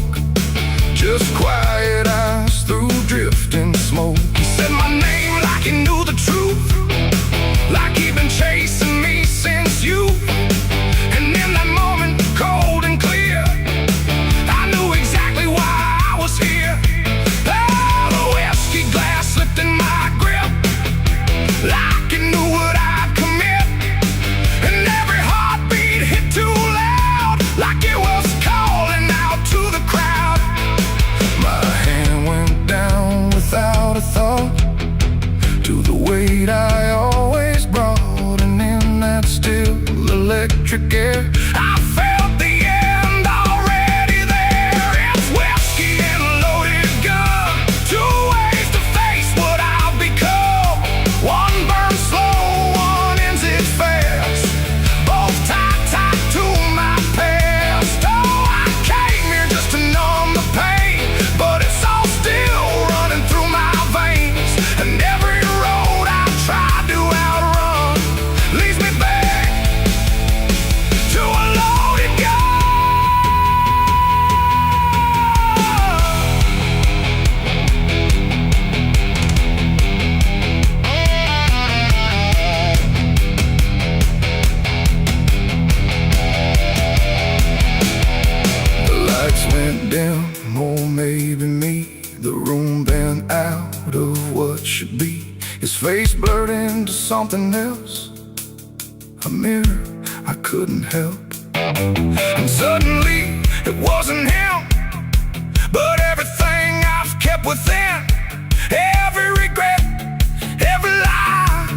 just quiet eyes through drifting smoke. He said my name like he knew the truth, like he'd been chasing me since youth. And in that moment, cold and clear, I knew exactly why I was here. Oh, the whiskey glass slipped in my grip, like it knew what I'd commit. And every heartbeat hit too loud, like it was calling out to the crowd. My hand went down without a thought to the weight I always brought. And in that still electric air, I felt the end already there. It's whiskey and a loaded gun, two ways to face what I'll become. One burns slow, one ends it fast, both tied to my past. Oh, I came here just to numb the pain, but it's all still running through my veins. And every road I tried to outrun leads me back to a loaded gun. The lights went dim, or maybe me. The room bent out of what should be. His face blurred into something else, a mirror I couldn't help. And suddenly it wasn't him, but everything I've kept within. Every regret, every lie,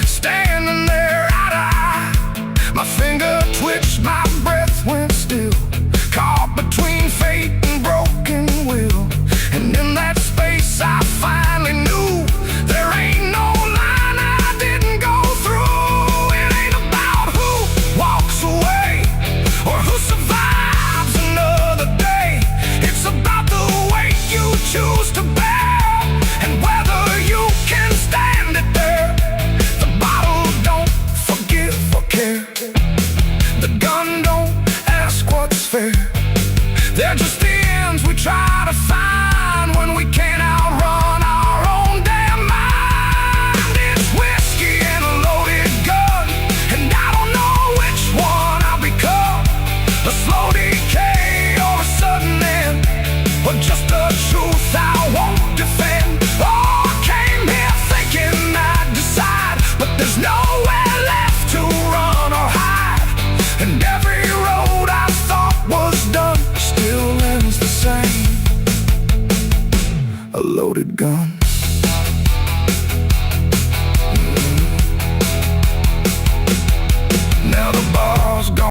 standing there eye to eye. My finger twitched, my breath went still, caught between fate and broken will. And in that space I finally knew there ain't no line I didn't go through. It ain't about who walks away or who survives another day. It's about the weight you choose to bear and whether you can stand it there. The bottle don't forgive or care, the gun don't ask what's fair. They're just the ends we try to find when we can't outrun our own damn mind. It's whiskey and a loaded gun, and I don't know which one I'll become. A slow decay or a sudden end, or just a truth I won't defend. Oh, I came here thinking I'd decide, but there's nowhere left to run or hide. And every road I thought was done still ends the same, a loaded gun.